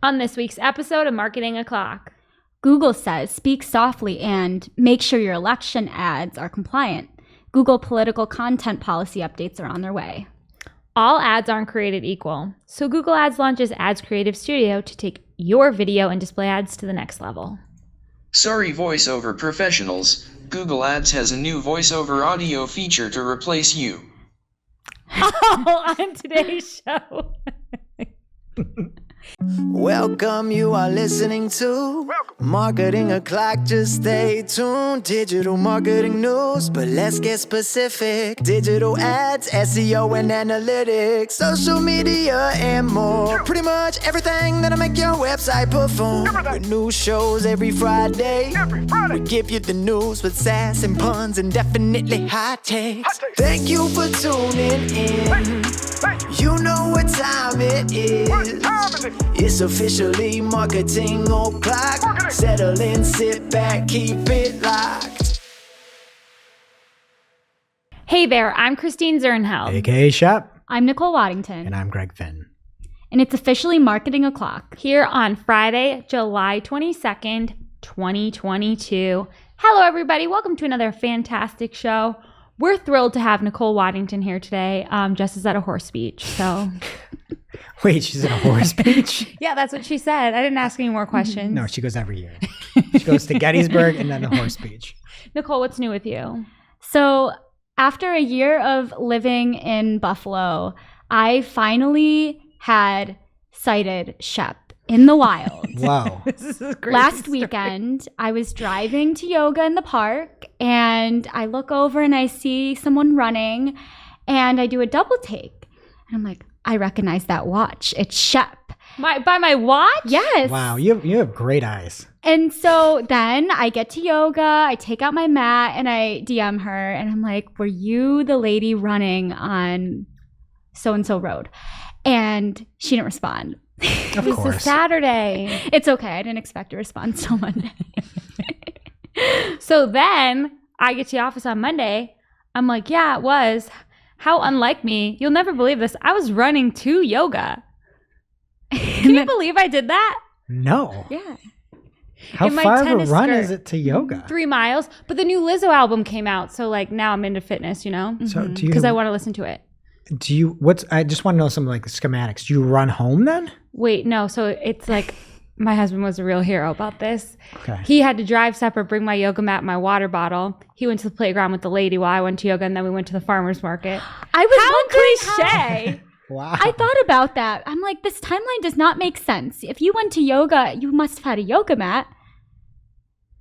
On this week's episode of Marketing O'Clock. Google says speak softly and make sure your election ads are compliant. Google political content policy updates are on their way. All ads aren't created equal, so Google Ads launches Ads Creative Studio to take your video and display ads to the next level. Sorry voiceover professionals, Google Ads has a new voiceover audio feature to replace you. Oh, on today's show. Welcome, you are listening to Marketing O'Clock. Just stay tuned. Digital marketing news, but let's get specific. Digital ads, SEO and analytics, social media and more. Pretty much everything that'll make your website perform. With new shows every Friday. We give you the news with sass and puns and definitely hot takes. Thank you for tuning in. You know what time it is. It's officially Marketing O'Clock. Settle in, sit back, keep it locked. Hey there, I'm Christine Zernheld. AKA Shep. I'm Nicole Waddington. And I'm Greg Finn. And it's officially Marketing O'Clock. Here on Friday, July 22nd, 2022. Hello, everybody. Welcome to another fantastic show. We're thrilled to have Nicole Waddington here today. Jess is at a horse speech, so... Wait, she's at a horse speech? Yeah, that's what she said. I didn't ask any more questions. No, she goes every year. She goes to Gettysburg and then the horse speech. Nicole, what's new with you? So after a year of living in Buffalo, I finally had sighted Shep in the wild. Wow. This is a great Last story. weekend, I was driving to yoga in the park, and I look over and I see someone running, and I do a double take. And I'm like, I recognize that watch. It's Shep. By my watch? Yes. Wow, you have great eyes. And so then I get to yoga, I take out my mat, and I DM her, and I'm like, were you the lady running on so-and-so road? And she didn't respond. Of It's a course. Saturday. It's okay. I didn't expect a response till Monday. So then I get to the office on Monday. I'm like, yeah, it was. How unlike me. You'll never believe this. I was running to yoga. Can you believe I did that? No. Yeah. How In my far of a tennis run skirt. is it to yoga? 3 miles. But the new Lizzo album came out. So like now I'm into fitness, you know? So do Because I you, want to listen to it. I just want to know some like schematics. Do you run home then? Wait, no. So it's like my husband was a real hero about this. Okay. He had to drive separate, bring my yoga mat, my water bottle. He went to the playground with the lady while I went to yoga, and then we went to the farmer's market. I was wondering How how- cliche. Wow. I thought about that. I'm like, this timeline does not make sense. If you went to yoga, you must have had a yoga mat,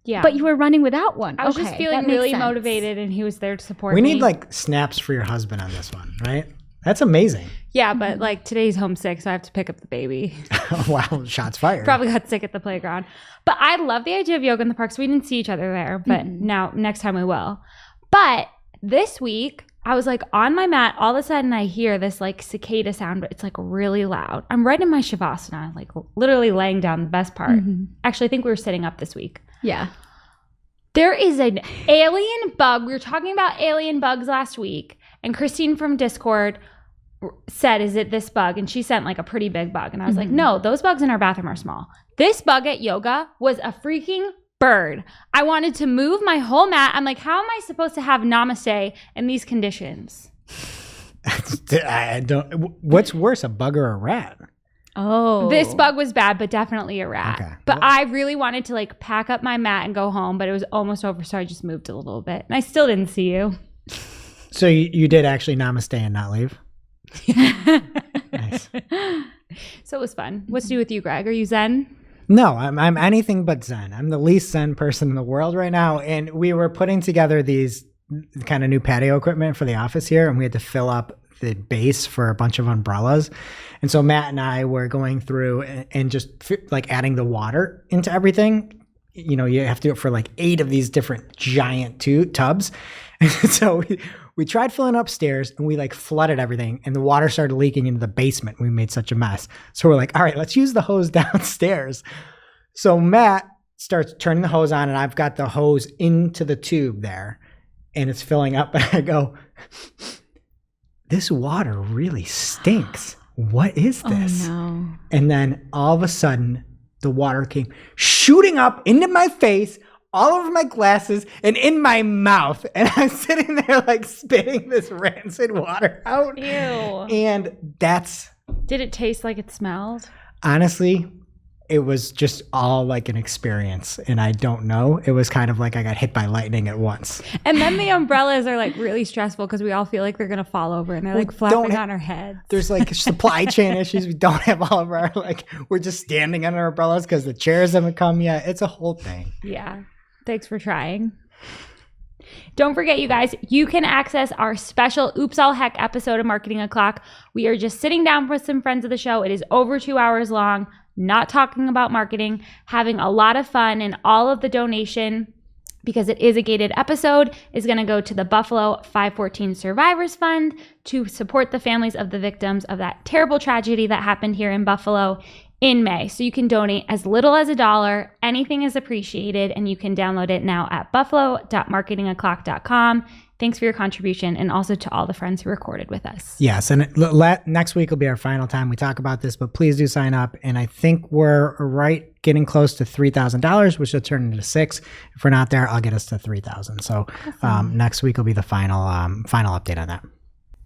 Yeah. but you were running without one. I was Okay, just feeling that makes really sense. motivated, and he was there to support We me. need like snaps for your husband on this one, right? That's amazing. Yeah, but like today's homesick, so I have to pick up the baby. Wow, shots fired. Probably got sick at the playground. But I love the idea of yoga in the park, so we didn't see each other there. But now, next time we will. But this week, I was like on my mat. All of a sudden, I hear this like cicada sound, but it's like really loud. I'm right in my Shavasana, like literally laying down, the best part. Actually, I think we were sitting up this week. Yeah. There is an alien bug. We were talking about alien bugs last week, and Christine from Discord said, is it this bug? And she sent like a pretty big bug. And I was like, no, those bugs in our bathroom are small. This bug at yoga was a freaking bird. I wanted to move my whole mat. I'm like, how am I supposed to have namaste in these conditions? I don't. What's worse, a bug or a rat? Oh. This bug was bad, but definitely a rat. Okay. But I really wanted to like pack up my mat and go home, but it was almost over, so I just moved a little bit. And I still didn't see you. So you did actually namaste and not leave? Nice. So it was fun. What's new with you, Greg? Are you zen? No, I'm anything but zen. I'm the least zen person in the world right now. And we were putting together these kind of new patio equipment for the office here, and we had to fill up the base for a bunch of umbrellas. And so Matt and I were going through and just like adding the water into everything. You know, you have to do it for like 8 of these different giant tubs. And so we tried filling upstairs, and we like flooded everything, and the water started leaking into the basement. We made such a mess. So we're like, all right, let's use the hose downstairs. So Matt starts turning the hose on, and I've got the hose into the tube there, and it's filling up. And I go, this water really stinks. what is this? Oh, no. And then all of a sudden, the water came shooting up into my face, all over my glasses, and in my mouth. And I'm sitting there like spitting this rancid water out. Ew. And that's... Did it taste like it smelled? Honestly, it was just all like an experience. And I don't know. It was kind of like I got hit by lightning at once. And then the umbrellas are like really stressful because we all feel like they're going to fall over and they're like flapping on our heads. There's like supply chain issues. We don't have all of our, like, we're just standing under umbrellas because the chairs haven't come yet. It's a whole thing. Yeah. Thanks for trying. Don't forget, you guys, you can access our special Oops All Heck episode of Marketing O'Clock. We are just sitting down with some friends of the show. It is over 2 hours long, not talking about marketing, having a lot of fun, and all of the donation, because it is a gated episode, is going to go to the Buffalo 514 Survivors Fund to support the families of the victims of that terrible tragedy that happened here in Buffalo in May. So you can donate as little as $1. Anything is appreciated, and you can download it now at buffalo.marketingoclock.com. Thanks for your contribution, and also to all the friends who recorded with us. Yes, and next week will be our final time we talk about this, but please do sign up. And I think we're getting close to $3,000, which will turn into $6,000. If we're not there, I'll get us to $3,000. So next week will be the final update on that.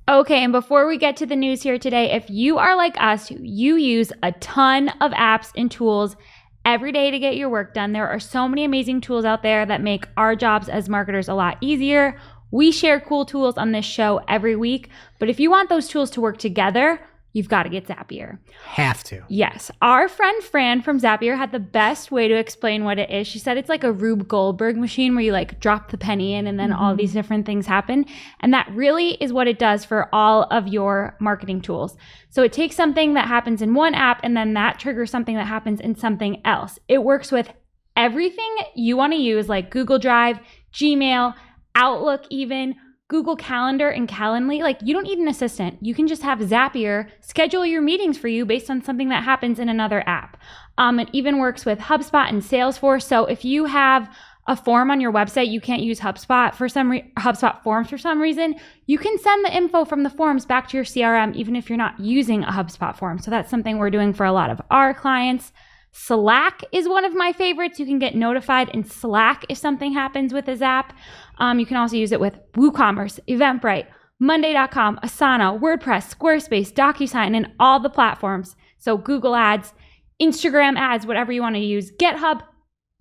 Okay, and before we get to the news here today, if you are like us, you use a ton of apps and tools every day to get your work done. There are so many amazing tools out there that make our jobs as marketers a lot easier. We share cool tools on this show every week, but if you want those tools to work together, you've got to get Zapier. Have to. Yes. Our friend Fran from Zapier had the best way to explain what it is. She said it's like a Rube Goldberg machine where you like drop the penny in and then all these different things happen. And that really is what it does for all of your marketing tools. So it takes something that happens in one app and then that triggers something that happens in something else. It works with everything you want to use, like Google Drive, Gmail, Outlook even, Google Calendar and Calendly. Like, you don't need an assistant. You can just have Zapier schedule your meetings for you based on something that happens in another app. It even works with HubSpot and Salesforce. So if you have a form on your website, you can't use HubSpot HubSpot forms for some reason, you can send the info from the forms back to your CRM even if you're not using a HubSpot form. So that's something we're doing for a lot of our clients. Slack is one of my favorites. You can get notified in Slack if something happens with a Zap. You can also use it with WooCommerce, Eventbrite, Monday.com, Asana, WordPress, Squarespace, DocuSign, and all the platforms. So Google Ads, Instagram ads, whatever you want to use, GitHub,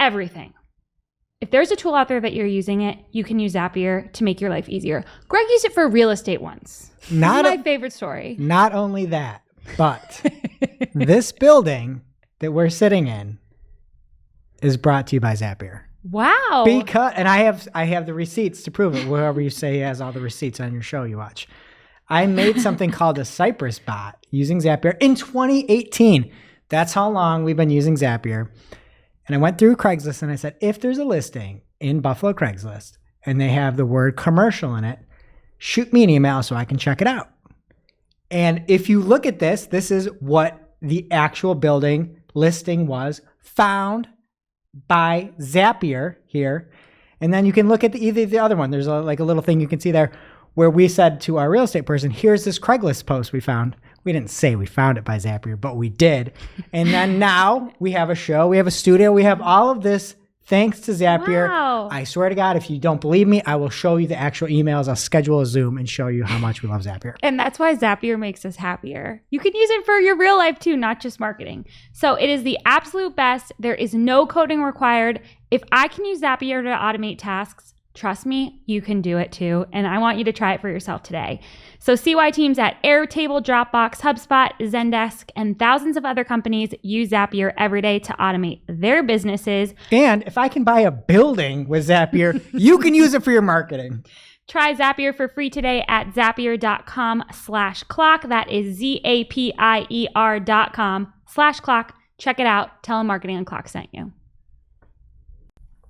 everything. If there's a tool out there that you're using it, you can use Zapier to make your life easier. Greg used it for real estate once. This is my favorite story. Not only that, but this building that we're sitting in is brought to you by Zapier. Wow. Because, and I have the receipts to prove it. Whoever you say has all the receipts on your show you watch. I made something called a Cypress bot using Zapier in 2018. That's how long we've been using Zapier. And I went through Craigslist and I said, if there's a listing in Buffalo Craigslist and they have the word commercial in it, shoot me an email so I can check it out. And if you look at this, this is what the actual building listing was, found by Zapier here. And then you can look at either the other one. There's a little thing you can see there where we said to our real estate person, here's this Craigslist post we found. We didn't say we found it by Zapier, but we did. And then now we have a show, we have a studio, we have all of this thanks to Zapier. Wow. I swear to God, if you don't believe me, I will show you the actual emails. I'll schedule a Zoom and show you how much we love Zapier. And that's why Zapier makes us happier. You can use it for your real life too, not just marketing. So it is the absolute best. There is no coding required. If I can use Zapier to automate tasks, trust me, you can do it too. And I want you to try it for yourself today. So CY teams at Airtable, Dropbox, HubSpot, Zendesk, and thousands of other companies use Zapier every day to automate their businesses. And if I can buy a building with Zapier, you can use it for your marketing. Try Zapier for free today at zapier.com/clock. That is ZAPIER.com/clock. Check it out. Tell them Marketing on Clock sent you.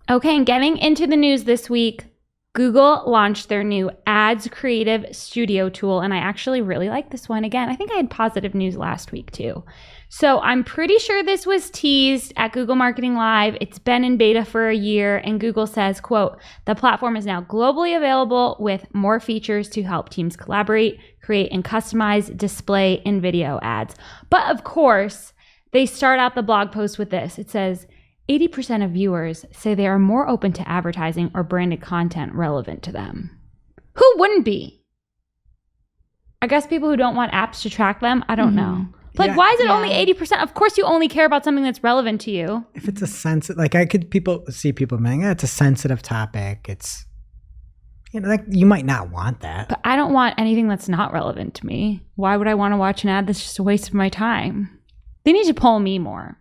Okay, and getting into the news this week, Google launched their new Ads Creative Studio tool, and I actually really like this one. Again, I think I had positive news last week too. So I'm pretty sure this was teased at Google Marketing Live. It's been in beta for a year, and Google says, quote, the platform is now globally available with more features to help teams collaborate, create, and customize display and video ads. But of course, they start out the blog post with this. It says, 80% of viewers say they are more open to advertising or branded content relevant to them. Who wouldn't be? I guess people who don't want apps to track them. I don't know. Like, why is it only 80%? Of course, you only care about something that's relevant to you. If it's a sensitive, like people saying, it's a sensitive topic. It's, like you might not want that. But I don't want anything that's not relevant to me. Why would I want to watch an ad that's just a waste of my time? They need to pull me more.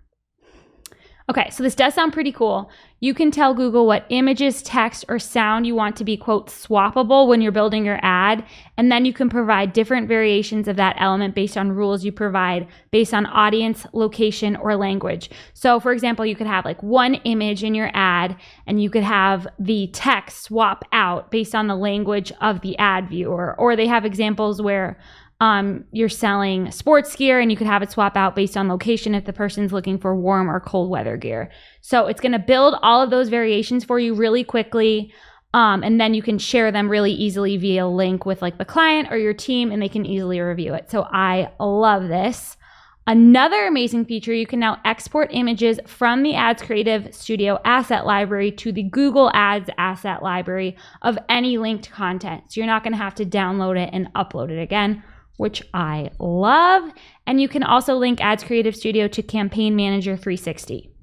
Okay, so this does sound pretty cool. You can tell Google what images, text, or sound you want to be, quote, swappable when you're building your ad. And then you can provide different variations of that element based on rules you provide based on audience, location, or language. So for example, you could have like one image in your ad and you could have the text swap out based on the language of the ad viewer. Or they have examples where you're selling sports gear and you could have it swap out based on location if the person's looking for warm or cold weather gear. So it's going to build all of those variations for you really quickly. And then you can share them really easily via link with like the client or your team, and they can easily review it. So I love this. Another amazing feature, you can now export images from the Ads Creative Studio asset library to the Google Ads asset library of any linked content. So you're not going to have to download it and upload it again, which I love. And you can also link Ads Creative Studio to Campaign Manager 360.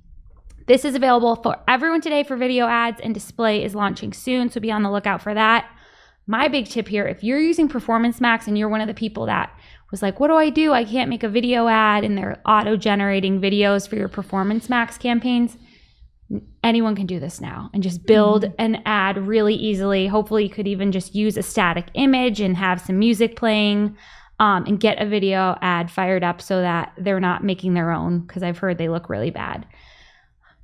This is available for everyone today for video ads, and display is launching soon, so be on the lookout for that. My big tip here, if you're using Performance Max and you're one of the people that was like, what do? I can't make a video ad, and they're auto-generating videos for your Performance Max campaigns. Anyone can do this now and just build an ad really easily. Hopefully you could even just use a static image and have some music playing. And get a video ad fired up so that they're not making their own, because I've heard they look really bad.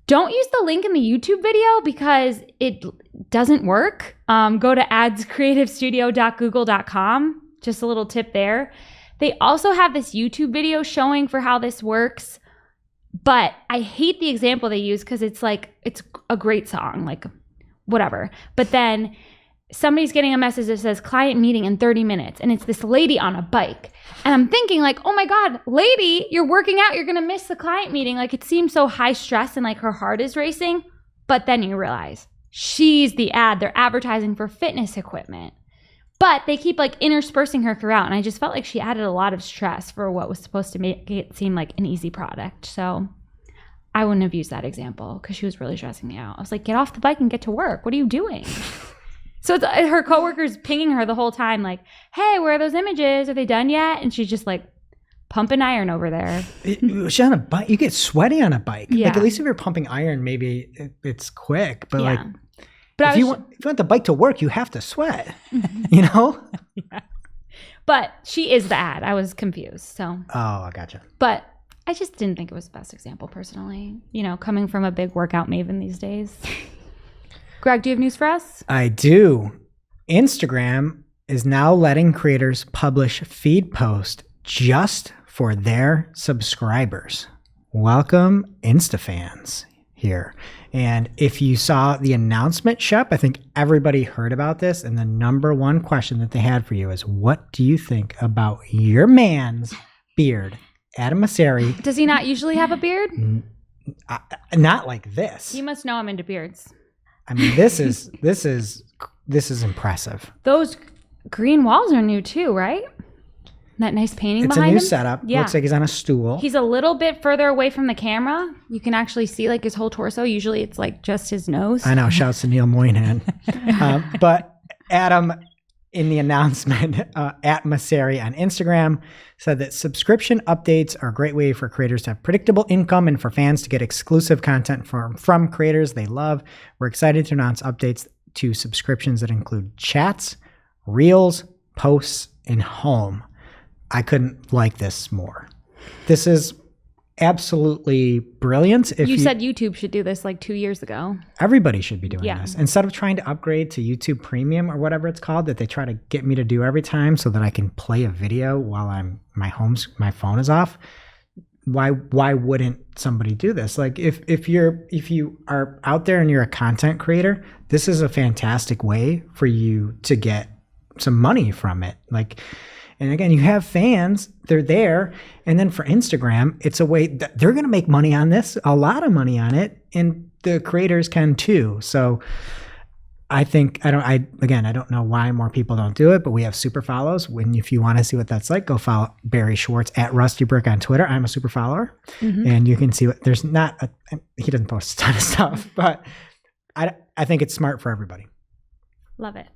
Don't use the link in the YouTube video because it doesn't work. Go to adscreativestudio.google.com. Just a little tip there. They also have this YouTube video showing for how this works, but I hate the example they use because it's like, it's a great song, like whatever. But then somebody's getting a message that says client meeting in 30 minutes, and it's this lady on a bike. And I'm thinking like, oh my God, lady, you're working out, you're gonna miss the client meeting. Like, it seems so high stress and like her heart is racing. But then you realize she's the ad. They're advertising for fitness equipment. But they keep like interspersing her throughout. And I just felt like she added a lot of stress for what was supposed to make it seem like an easy product. So I wouldn't have used that example because she was really stressing me out. I was like, get off the bike and get to work. What are you doing? So it's, her coworker's pinging her the whole time, like, hey, where are those images? Are they done yet? And she's just like pumping iron over there. She's on a bike. You get sweaty on a bike. Yeah. Like, at least if you're pumping iron, maybe it's quick. But Yeah. like, But if you want the bike to work, you have to sweat. You know? Yeah. But she is the ad. I was confused. So. Oh, I gotcha. But I just didn't think it was the best example personally. You know, coming from a big workout maven these days. Greg, do you have news for us? I do. Instagram is now letting creators publish feed posts just for their subscribers. Welcome, InstaFans here. And if you saw the announcement, Shep, I think everybody heard about this. And the number one question that they had for you is, what do you think about your man's beard? Adam Masseri. Does he not usually have a beard? Not like this. You must know I'm into beards. I mean, this is impressive. Those green walls are new too, right? That nice painting It's behind a him. new setup. Yeah. Looks like he's on a stool. He's a little bit further away from the camera. You can actually see like his whole torso. Usually it's like just his nose. I know. Shouts to Neil Moynihan. But Adam, in the announcement, at Masseri on Instagram, said that subscription updates are a great way for creators to have predictable income and for fans to get exclusive content from creators they love. We're excited to announce updates to subscriptions that include chats, reels, posts, and home. I couldn't like this more. This is absolutely brilliant. If you said YouTube should do this like 2 years ago. Everybody should be doing Yeah. this. Instead of trying to upgrade to YouTube Premium or whatever it's called that they try to get me to do every time so that I can play a video while my phone is off. why wouldn't somebody do this? Like if you are out there and you're a content creator, this is a fantastic way for you to get some money from it. Like, and again, you have fans, they're there. And then for Instagram, it's a way that they're going to make money on this, a lot of money on it. And the creators can too. So I think, I don't know why more people don't do it, but we have super follows. If you want to see what that's like, go follow Barry Schwartz at Rusty Brick on Twitter. I'm a super follower. And you can see he doesn't post a ton of stuff, but I think it's smart for everybody. Love it.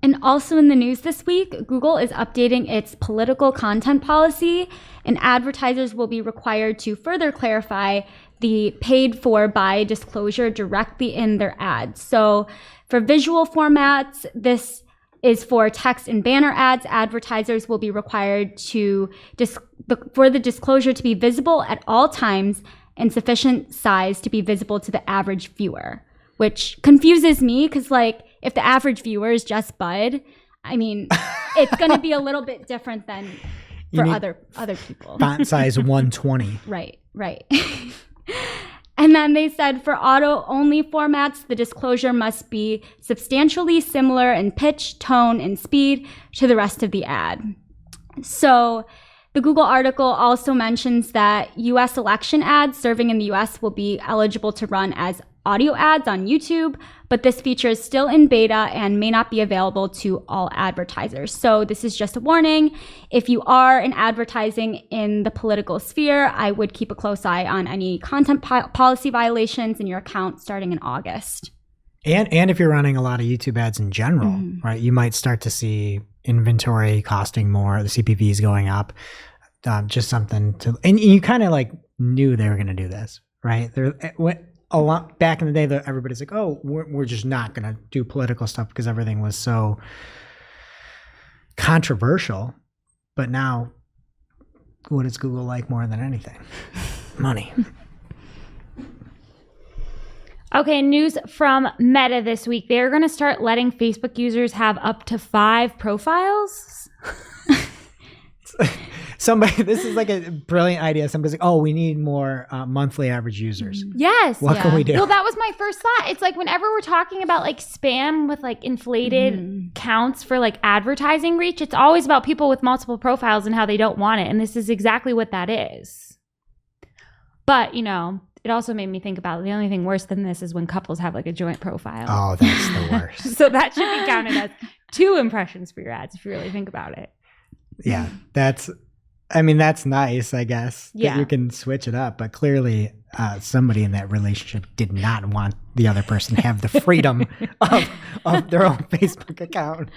And also in the news this week, Google is updating its political content policy, and advertisers will be required to further clarify the paid for by disclosure directly in their ads. So for visual formats, this is for text and banner ads. Advertisers will be required for the disclosure to be visible at all times and sufficient size to be visible to the average viewer, which confuses me because, like, if the average viewer is just Bud, I mean, it's going to be a little bit different than for other people. Font size 120. Right. And then they said for auto-only formats, the disclosure must be substantially similar in pitch, tone, and speed to the rest of the ad. So the Google article also mentions that U.S. election ads serving in the U.S. will be eligible to run as audio ads on YouTube, but this feature is still in beta and may not be available to all advertisers. So this is just a warning. If you are in advertising in the political sphere, I would keep a close eye on any content policy violations in your account starting in August. And if you're running a lot of YouTube ads in general, right, you might start to see inventory costing more, the CPVs going up, just something to, and you kind of like knew they were going to do this, right? A lot back in the day that everybody's like, oh, we're just not going to do political stuff because everything was so controversial. But now, what does Google like more than anything? Money. Okay, news from Meta this week. They're going to start letting Facebook users have up to 5 profiles. This is like a brilliant idea. Somebody's like, oh, we need more monthly average users. Yes. What can we do? Well, that was my first thought. It's like whenever we're talking about like spam with like inflated counts for like advertising reach, it's always about people with multiple profiles and how they don't want it. And this is exactly what that is. But, it also made me think about the only thing worse than this is when couples have like a joint profile. Oh, that's the worst. So that should be counted as 2 impressions for your ads if you really think about it. Yeah, that's nice, I guess. Yeah. That you can switch it up, but clearly somebody in that relationship did not want the other person to have the freedom of their own Facebook account.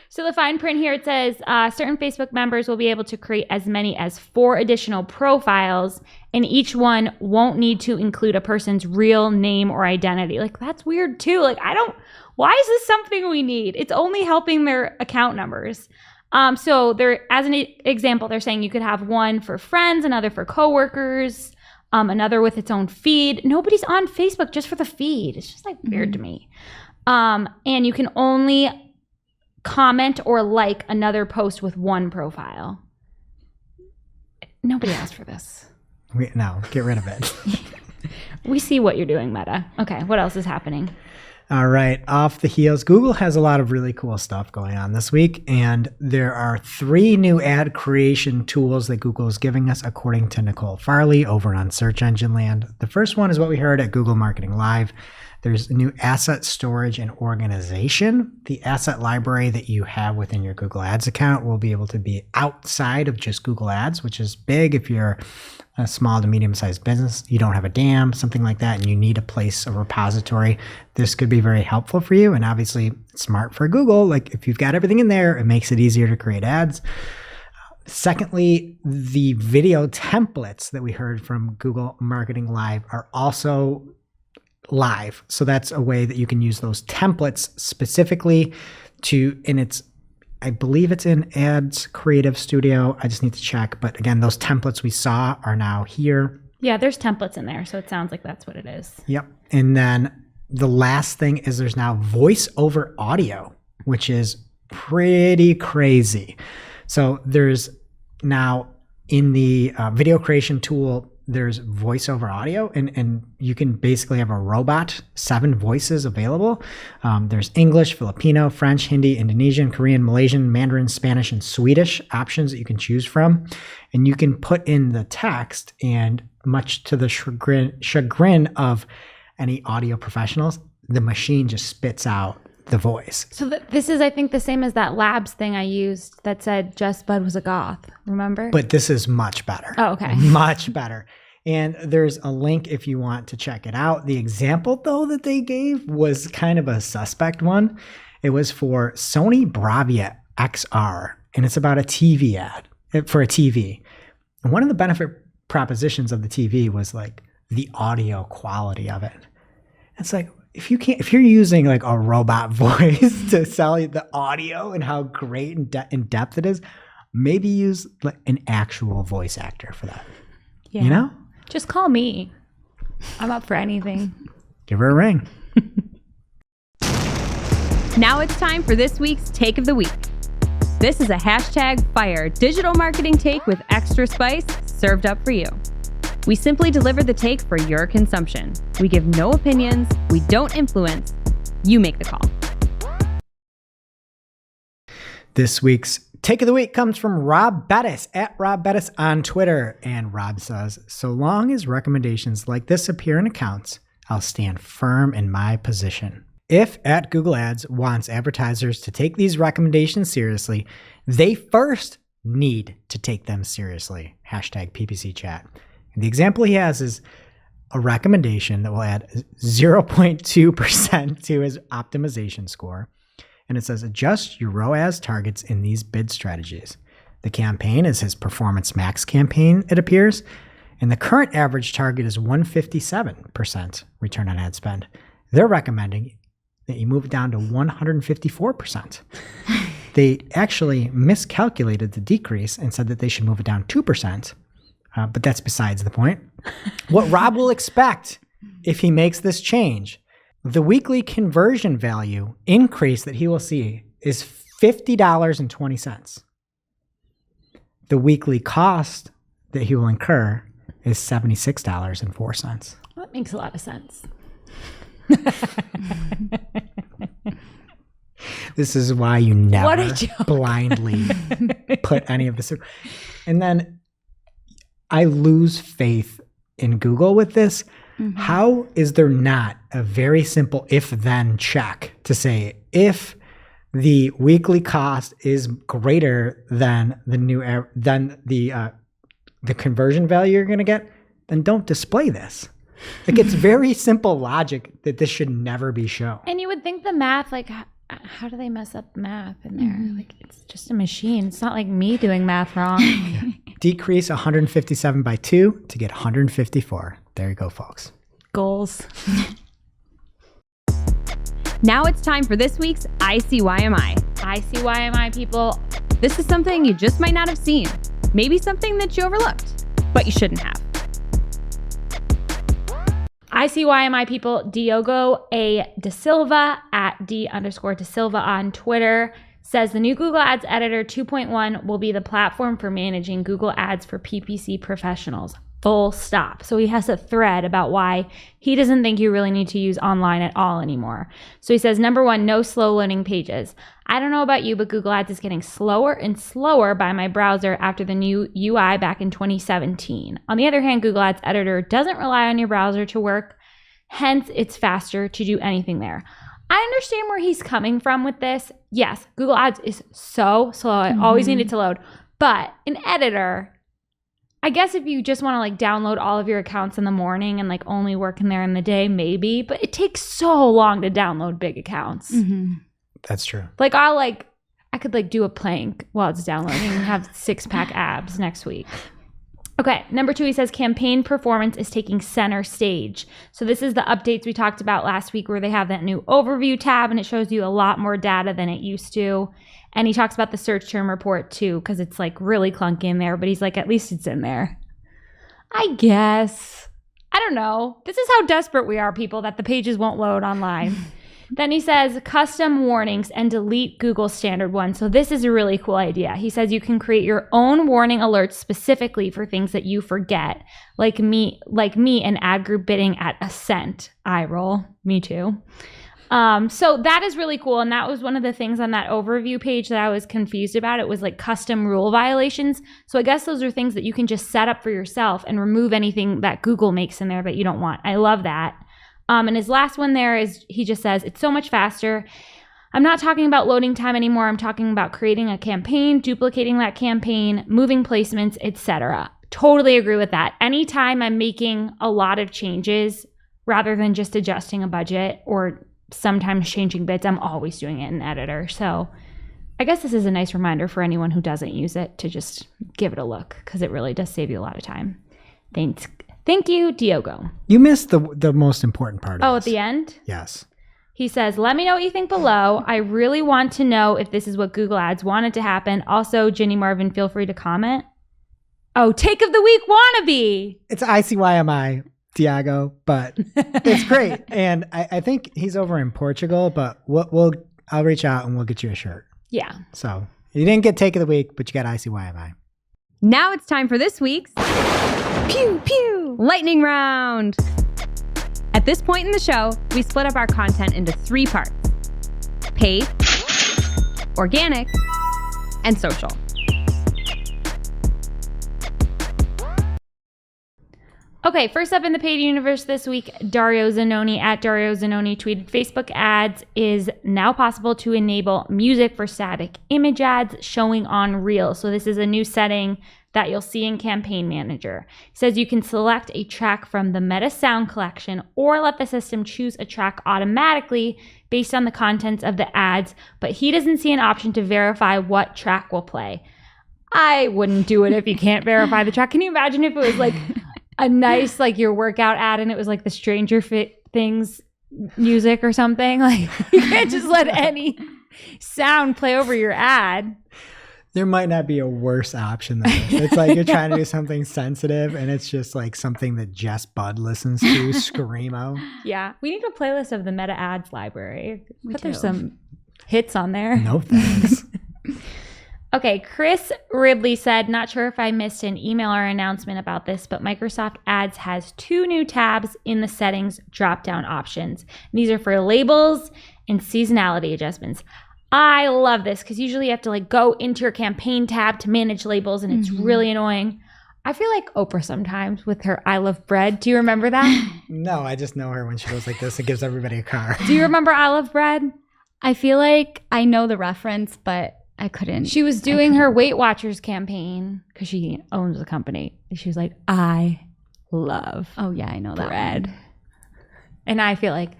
So the fine print here, it says certain Facebook members will be able to create as many as 4 additional profiles, and each one won't need to include a person's real name or identity. Like, that's weird too. Like, why is this something we need? It's only helping their account numbers. So they're, as an example, they're saying you could have one for friends, another for coworkers, another with its own feed. Nobody's on Facebook just for the feed. It's just like weird to me. And you can only comment or like another post with 1 profile. Nobody asked for this. No, get rid of it. We see what you're doing, Meta. Okay, what else is happening? All right, off the heels, Google has a lot of really cool stuff going on this week, and there are 3 new ad creation tools that Google is giving us, according to Nicole Farley over on Search Engine Land. The first one is what we heard at Google Marketing Live. There's a new asset storage and organization. The asset library that you have within your Google Ads account will be able to be outside of just Google Ads, which is big if you're a small to medium-sized business, you don't have a DAM, something like that, and you need a place, a repository. This could be very helpful for you, and obviously smart for Google. Like, if you've got everything in there, it makes it easier to create ads. Secondly, the video templates that we heard from Google Marketing Live are also live. So that's a way that you can use those templates specifically I believe it's in Ads Creative Studio. I just need to check. But again, those templates we saw are now here. Yeah, there's templates in there. So it sounds like that's what it is. Yep. And then the last thing is there's now voice over audio, which is pretty crazy. So there's now in the video creation tool, there's voiceover audio, and you can basically have a robot, 7 voices available. There's English, Filipino, French, Hindi, Indonesian, Korean, Malaysian, Mandarin, Spanish, and Swedish options that you can choose from. And you can put in the text, and much to the chagrin of any audio professionals, the machine just spits out the voice. So this is, I think, the same as that Labs thing I used that said Just Bud was a goth. Remember? But this is much better. Oh, okay. Much better. And there's a link if you want to check it out. The example, though, that they gave was kind of a suspect one. It was for Sony Bravia XR, and it's about a TV ad for a TV. And one of the benefit propositions of the TV was like the audio quality of it. It's like, if you're using like a robot voice to sell you the audio and how great and in depth it is, maybe use like an actual voice actor for that. Yeah. You know? Just call me. I'm up for anything. Give her a ring. Now it's time for this week's Take of the Week. This is a #fire digital marketing take with extra spice served up for you. We simply deliver the take for your consumption. We give no opinions. We don't influence. You make the call. This week's Take of the Week comes from Rob Bettis at Rob Bettis on Twitter. And Rob says, so long as recommendations like this appear in accounts, I'll stand firm in my position. If at Google Ads wants advertisers to take these recommendations seriously, they first need to take them seriously. #PPC chat. And the example he has is a recommendation that will add 0.2% to his optimization score. And it says, adjust your ROAS targets in these bid strategies. The campaign is his Performance Max campaign, it appears. And the current average target is 157% return on ad spend. They're recommending that you move it down to 154%. They actually miscalculated the decrease and said that they should move it down 2%. But that's besides the point. What Rob will expect if he makes this change, the weekly conversion value increase that he will see is $50.20. The weekly cost that he will incur is $76.04. That makes a lot of sense. This is why you never blindly put any of this. And then I lose faith in Google with this. Mm-hmm. How is there not a very simple if-then check to say if the weekly cost is greater than the conversion value you're going to get, then don't display this. Like, it's very simple logic that this should never be shown. And you would think the math, like, how do they mess up math in there? Like, it's just a machine. It's not like me doing math wrong. Decrease 157 by 2 to get 154. There you go, folks. Goals. Now it's time for this week's ICYMI. ICYMI, people. This is something you just might not have seen. Maybe something that you overlooked, but you shouldn't have. ICYMI, people. Diogo A. De Silva at D_De Silva on Twitter says the new Google Ads Editor 2.1 will be the platform for managing Google Ads for PPC professionals. Full stop. So he has a thread about why he doesn't think you really need to use online at all anymore. So he says, number one, no slow loading pages. I don't know about you, but Google Ads is getting slower and slower by my browser after the new UI back in 2017. On the other hand, Google Ads Editor doesn't rely on your browser to work. Hence, it's faster to do anything there. I understand where he's coming from with this. Yes, Google Ads is so slow. I always need it to load. But an editor, I guess if you just want to like download all of your accounts in the morning and like only work in there in the day, maybe. But it takes so long to download big accounts. Mm-hmm. That's true. Like I could like do a plank while it's downloading and have 6-pack abs next week. Okay, number 2, he says campaign performance is taking center stage. So this is the updates we talked about last week where they have that new overview tab and it shows you a lot more data than it used to. And he talks about the search term report too, because it's like really clunky in there, but he's like, at least it's in there. I guess. I don't know. This is how desperate we are, people, that the pages won't load online. Then he says custom warnings and delete Google's standard one. So this is a really cool idea. He says you can create your own warning alerts specifically for things that you forget, like me, an ad group bidding at a cent. I roll. Me too. So that is really cool. And that was one of the things on that overview page that I was confused about. It was like custom rule violations. So I guess those are things that you can just set up for yourself and remove anything that Google makes in there that you don't want. I love that. And his last one there is, he just says, it's so much faster. I'm not talking about loading time anymore. I'm talking about creating a campaign, duplicating that campaign, moving placements, etc. Totally agree with that. Anytime I'm making a lot of changes rather than just adjusting a budget or sometimes changing bits, I'm always doing it in Editor. So I guess this is a nice reminder for anyone who doesn't use it to just give it a look, because it really does save you a lot of time. Thank you, Diogo. You missed the most important part of at this. the end? Yes. He says, let me know what you think below. I really want to know if this is what Google Ads wanted to happen. Also, Ginny Marvin, feel free to comment. Oh, take of the week wannabe. It's ICYMI, Diogo, but it's great. And I think he's over in Portugal, but I'll reach out and we'll get you a shirt. Yeah. So you didn't get take of the week, but you got ICYMI. Now it's time for this week's Pew Pew Lightning Round. At this point in the show, we split up our content into 3 parts: paid, organic, and social. Okay, first up in the paid universe this week, Dario Zanoni at Dario Zanoni tweeted, Facebook ads is now possible to enable music for static image ads showing on Reels. So this is a new setting that you'll see in Campaign Manager. It says you can select a track from the Meta sound collection or let the system choose a track automatically based on the contents of the ads, but he doesn't see an option to verify what track will play. I wouldn't do it if you can't verify the track. Can you imagine if it was like a nice, like, your workout ad and it was like the Stranger Things music or something? Like, you can't just let any sound play over your ad. There might not be a worse option than this. It's like you're trying to do something sensitive and it's just like something that Jess Budd listens to, Screamo. Yeah. We need a playlist of the Meta ads library. But there's do. some hits on there. No thanks. Okay, Chris Ridley said, not sure if I missed an email or announcement about this, but Microsoft Ads has 2 new tabs in the settings drop-down options. And these are for labels and seasonality adjustments. I love this because usually you have to like go into your campaign tab to manage labels and it's really annoying. I feel like Oprah sometimes with her I Love Bread. Do you remember that? No, I just know her when she goes like this. It gives everybody a car. Do you remember I Love Bread? I feel like I know the reference, but I couldn't. She was doing her Weight Watchers campaign because she owns the company. She was like, I love Oh yeah, I know that bread. one. And I feel like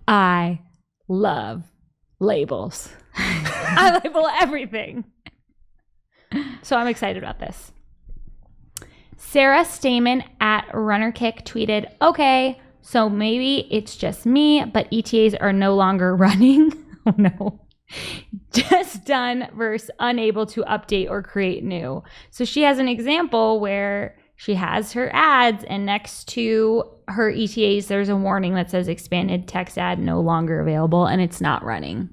I love labels. I label everything. So I'm excited about this. Sarah Stamen at RunnerKick tweeted, okay, so maybe it's just me, but ETAs are no longer running. Oh no. Just done versus unable to update or create new. So she has an example where she has her ads and next to her ETAs, there's a warning that says expanded text ad no longer available and it's not running.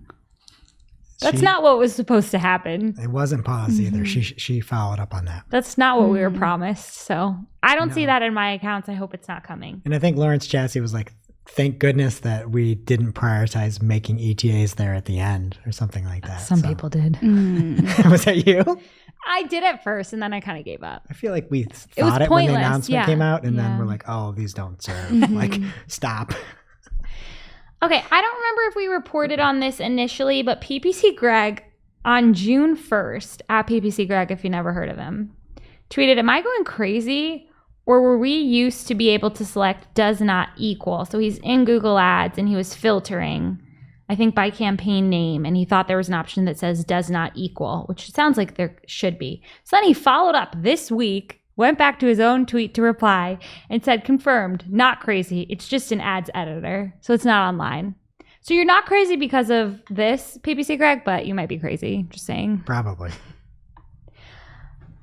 That's not what was supposed to happen. It wasn't pause either. She followed up on that. That's not what we were promised. So I don't see that in my accounts. I hope it's not coming. And I think Lawrence Chassie was like, thank goodness that we didn't prioritize making ETAs there at the end or something like that. Some people did. Was that you? I did at first and then I kind of gave up. I feel like we was thought it when the pointless, announcement came out and then yeah. we're like, oh, these don't serve. Like, stop. Okay, I don't remember if we reported on this initially, but PPC Greg on June 1st, at PPC Greg, if you never heard of him, tweeted, am I going crazy? Or were we used to be able to select does not equal? So he's in Google Ads and he was filtering, I think by campaign name, and he thought there was an option that says does not equal, which sounds like there should be. So then he followed up this week, went back to his own tweet to reply and said, confirmed, not crazy. It's just an ads editor. So it's not online. So you're not crazy because of this, PPC Greg, but you might be crazy. Just saying. Probably.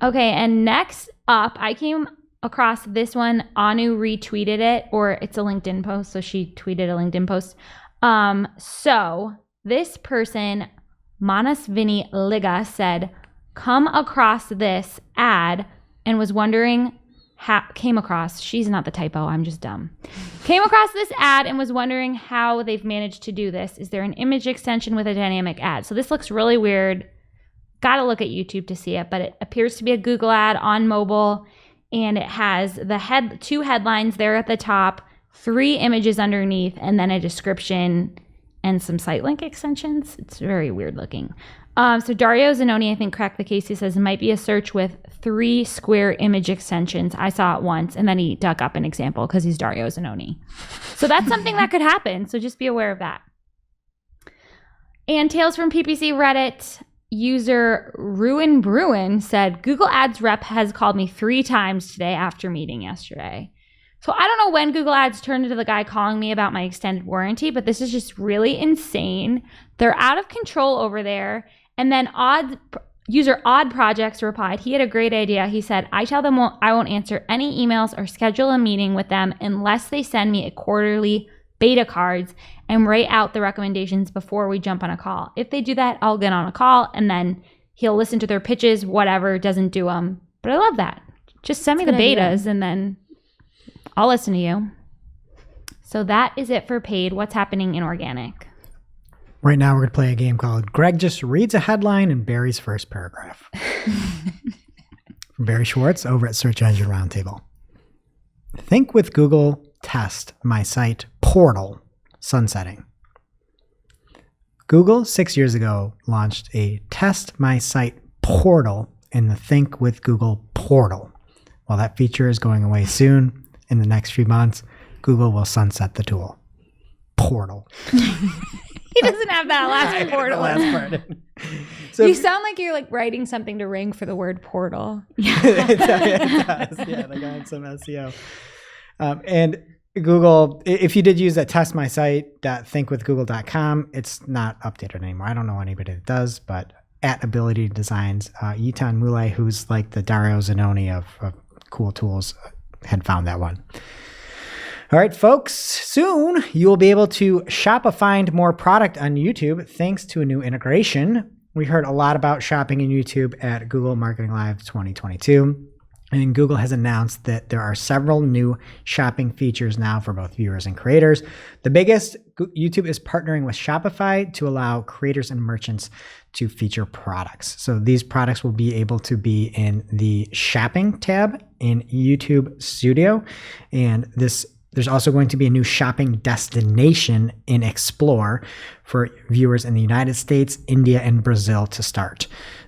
Okay, and next up, I came across this one. Anu retweeted it, or it's a LinkedIn post. So she tweeted a LinkedIn post. So this person, Manasvini Liga, said, come across this ad and was wondering she's not the typo, I'm just dumb. Came across this ad and was wondering how they've managed to do this. Is there an image extension with a dynamic ad? So this looks really weird. Got to look at YouTube to see it, but it appears to be a Google ad on mobile, and it has the two headlines there at the top, 3 images underneath, and then a description and some site link extensions. It's very weird looking. So Dario Zanoni, I think, cracked the case. He says it might be a search with 3 square image extensions. I saw it once, and then he dug up an example because he's Dario Zanoni. So that's something that could happen. So just be aware of that. And Tales from PPC Reddit user Ruin Bruin said, Google Ads rep has called me 3 times today after meeting yesterday. So I don't know when Google Ads turned into the guy calling me about my extended warranty, but this is just really insane. They're out of control over there. And then user Odd Projects replied, he had a great idea. He said, I tell them I won't answer any emails or schedule a meeting with them unless they send me a quarterly beta cards and write out the recommendations before we jump on a call. If they do that, I'll get on a call and then he'll listen to their pitches, whatever, doesn't do them. But I love that. Just send me the betas and then I'll listen to you. So that is it for paid. What's happening in organic? Right now, we're going to play a game called Greg Just Reads a Headline in Barry's First Paragraph. From Barry Schwartz over at Search Engine Roundtable. Think with Google Test My Site Portal sunsetting. Google 6 years ago launched a Test My Site Portal in the Think with Google portal. While that feature is going away soon, in the next few months, Google will sunset the tool. Portal. He doesn't have that last portal. The last part. So, you sound like you're like writing something to ring for the word portal. it does. Yeah, they got some SEO. And Google, if you did use that testmysite.thinkwithgoogle.com, it's not updated anymore. I don't know anybody that does, but at Ability Designs, Yitan Muley, who's like the Dario Zanoni of cool tools, had found that one. All right, folks, soon you will be able to shop or find more product on YouTube thanks to a new integration. We heard a lot about shopping in YouTube at Google Marketing Live 2022. And Google has announced that there are several new shopping features now for both viewers and creators. The biggest, YouTube is partnering with Shopify to allow creators and merchants to feature products. So these products will be able to be in the shopping tab in YouTube Studio. And there's also going to be a new shopping destination in Explore for viewers in the United States, India, and Brazil to start.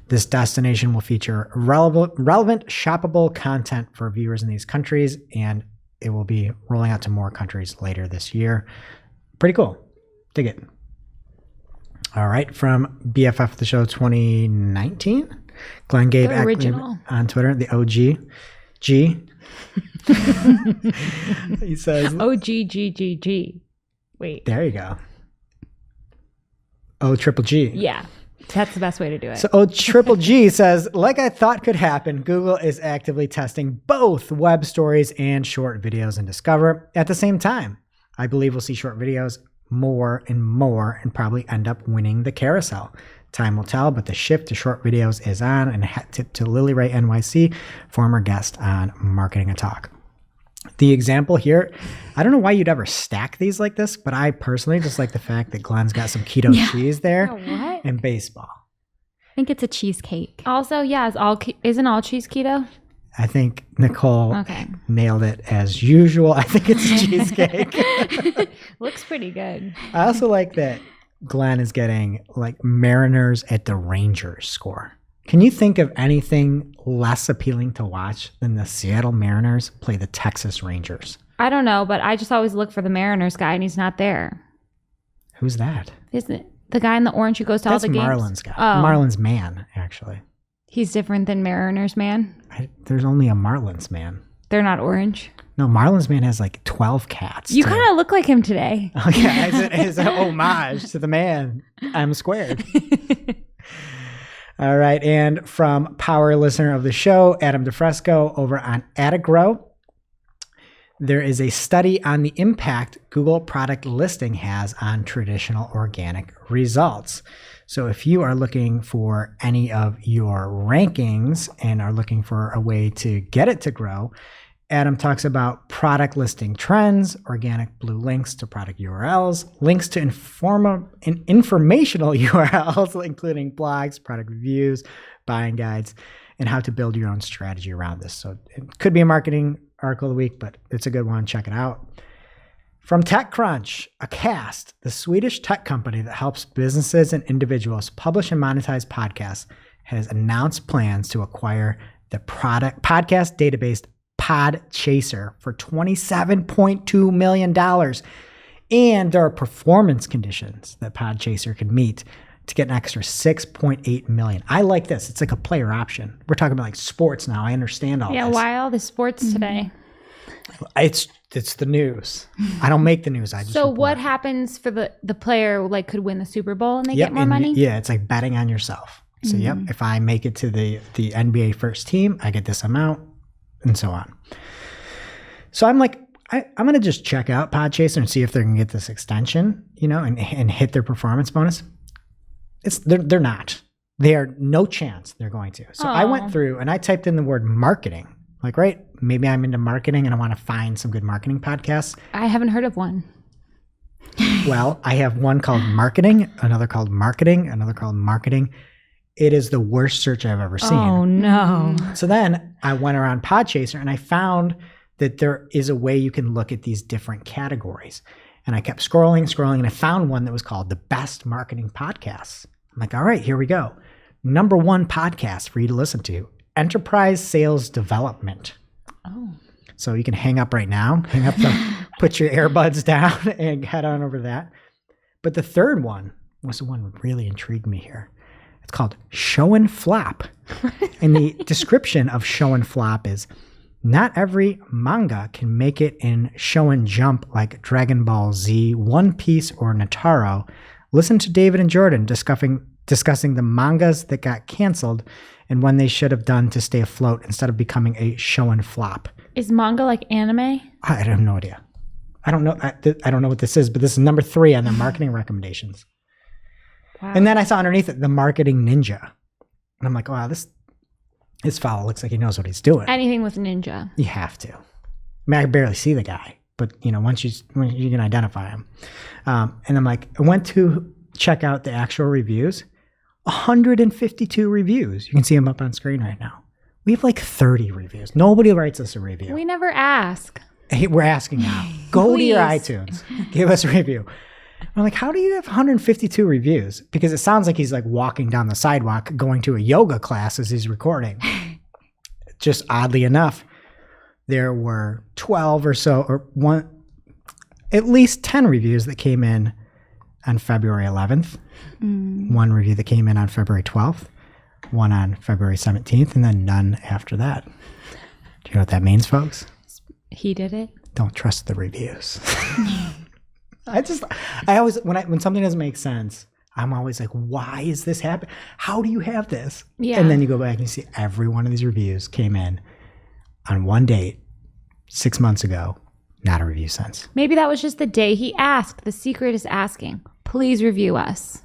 This destination will feature relevant shoppable content for viewers in these countries, and it will be rolling out to more countries later this year. Pretty cool. Dig it. All right, from BFF The Show 2019, Glenn Gabe on Twitter, the OGGG. He says OGGG. Wait. There you go. OGGG. Yeah. That's the best way to do it. So OGGG says, like I thought could happen, Google is actively testing both web stories and short videos in Discover at the same time. I believe we'll see short videos more and probably end up winning the carousel. Time will tell, but the shift to short videos is on, and a hat tip to Lily Ray NYC, former guest on Marketing and Talk. The example here, I don't know why you'd ever stack these like this, but I personally just like the fact that Glenn's got some keto cheese there and baseball. I think it's a cheesecake. Also, yeah, isn't all cheese keto? I think Nicole nailed it as usual. I think it's a cheesecake. Looks pretty good. I also like that Glenn is getting like Mariners at the Rangers score. Can you think of anything less appealing to watch than the Seattle Mariners play the Texas Rangers? I don't know, but I just always look for the Mariners guy, and he's not there. Who's that? Isn't it the guy in the orange who goes to all the games? That's Marlins guy. Oh. Marlins man, actually. He's different than Mariners man? There's only a Marlins man. They're not orange? No, Marlins man has like 12 cats. You kind of look like him today. Okay, as an homage to the man, I'm squared. All right, and from power listener of the show, Adam DeFresco over on Atagrow. there is a study on the impact Google product listing has on traditional organic results. So if you are looking for any of your rankings and are looking for a way to get it to grow, Adam talks about product listing trends, organic blue links to product URLs, links to informational URLs, including blogs, product reviews, buying guides, and how to build your own strategy around this. So it could be a marketing article of the week, but it's a good one. Check it out. From TechCrunch, Acast, the Swedish tech company that helps businesses and individuals publish and monetize podcasts, has announced plans to acquire the podcast database Podchaser for $27.2 million. And there are performance conditions that Podchaser can meet to get an extra $6.8 million. I like this. It's like a player option. We're talking about like sports now. I understand all this. Yeah, why all the sports today? It's the news. I don't make the news. I just So report. what happens for the player like could win the Super Bowl and they get more money? Yeah, it's like betting on yourself. So if I make it to the NBA first team, I get this amount, and so on. So I'm like, I'm going to just check out Podchaser and see if they're going to get this extension, and hit their performance bonus. They're not. They are no chance they're going to. So I went through and I typed in the word marketing. Like, right, maybe I'm into marketing and I want to find some good marketing podcasts. I haven't heard of one. Well, I have one called Marketing, another called Marketing, another called Marketing. It is the worst search I've ever seen. Oh, no. So then I went around Podchaser and I found that there is a way you can look at these different categories. And I kept scrolling, and I found one that was called the best marketing podcasts. I'm like, all right, here we go. Number 1 podcast for you to listen to, Enterprise Sales Development. Oh. So you can hang up right now, put your earbuds down and head on over to that. But the third one was the one that really intrigued me here. It's called Show and Flop. And the description of Show and Flop is, not every manga can make it in Show and Jump like Dragon Ball Z, One Piece, or Nataro. Listen to David and Jordan discussing the mangas that got canceled and when they should have done to stay afloat instead of becoming a show and flop. Is manga like anime? I have no idea. I don't know. I don't know what this is, but this is number 3 on their marketing recommendations. Wow. And then I saw underneath it, the Marketing Ninja. And I'm like, wow, this fellow looks like he knows what he's doing. Anything with ninja. You have to. I mean, I barely see the guy, but once you can identify him. And I'm like, I went to check out the actual reviews. 152 reviews. You can see them up on screen right now. We have like 30 reviews. Nobody writes us a review. We never ask. Hey, we're asking now. Go to your iTunes. Give us a review. I'm like, how do you have 152 reviews? Because it sounds like he's like walking down the sidewalk going to a yoga class as he's recording. Just oddly enough, there were 12 or so, or at least 10 reviews that came in on February 11th. One review that came in on February 12th, one on February 17th, and then none after that. Do you know what that means, folks? He did it. Don't trust the reviews. I always, when something doesn't make sense, I'm always like, why is this happening? How do you have this? Yeah. And then you go back and you see every one of these reviews came in on one date 6 months ago. Not a review since. Maybe that was just the day he asked. The secret is asking. Please review us.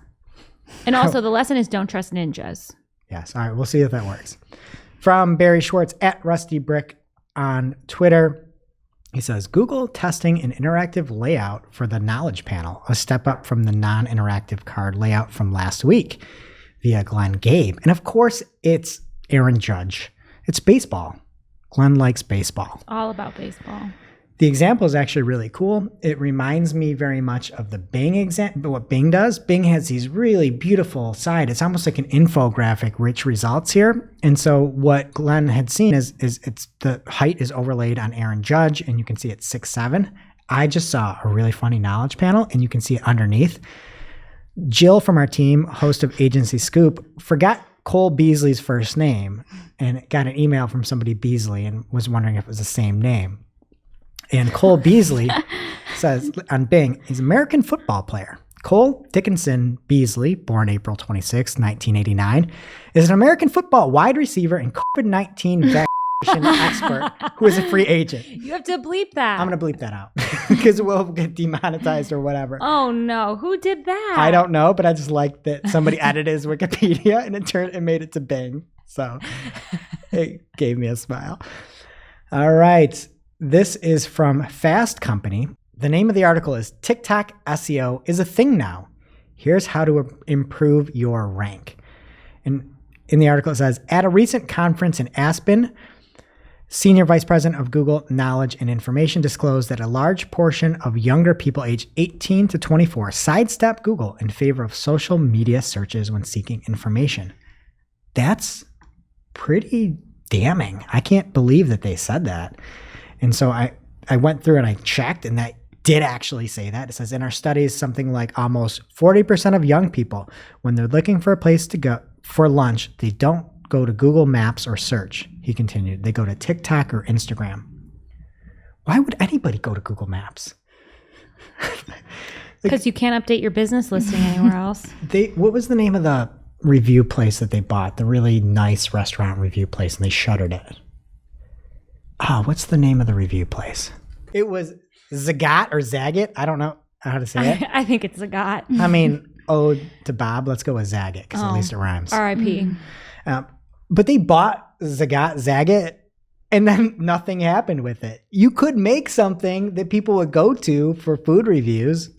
And also the lesson is don't trust ninjas. Yes. All right. We'll see if that works. From Barry Schwartz at Rusty Brick on Twitter. He says, Google testing an interactive layout for the knowledge panel, a step up from the non-interactive card layout from last week via Glenn Gabe. And of course, it's Aaron Judge. It's baseball. Glenn likes baseball. All about baseball. The example is actually really cool. It reminds me very much of the Bing example. What Bing does, Bing has these really beautiful sides. It's almost like an infographic, rich results here. And so what Glenn had seen is it's the height is overlaid on Aaron Judge, and you can see it's 6'7". I just saw a really funny knowledge panel, and you can see it underneath. Jill from our team, host of Agency Scoop, forgot Cole Beasley's first name and got an email from somebody Beasley and was wondering if it was the same name. And Cole Beasley says on Bing, he's an American football player. Cole Dickinson Beasley, born April 26, 1989, is an American football wide receiver and COVID-19 vaccine expert who is a free agent. You have to bleep that. I'm going to bleep that out because we'll get demonetized or whatever. Oh no, who did that? I don't know, but I just like that somebody edited his Wikipedia and it made it to Bing. So it gave me a smile. All right. This is from Fast Company. The name of the article is TikTok SEO is a thing now. Here's how to improve your rank. And in the article, it says, at a recent conference in Aspen, Senior Vice President of Google Knowledge and Information disclosed that a large portion of younger people aged 18 to 24 sidestep Google in favor of social media searches when seeking information. That's pretty damning. I can't believe that they said that. And so I went through and I checked, and that did actually say that. It says in our studies, something like almost 40% of young people, when they're looking for a place to go for lunch, they don't go to Google Maps or search. He continued, they go to TikTok or Instagram. Why would anybody go to Google Maps? Because you can't update your business listing anywhere else. What was the name of the review place that they bought? The really nice restaurant review place, and they shuttered it. What's the name of the review place? It was Zagat or Zagat. I don't know how to say it. I think it's Zagat. I mean, ode to Bob. Let's go with Zagat because at least it rhymes. R.I.P. But they bought Zagat, and then nothing happened with it. You could make something that people would go to for food reviews,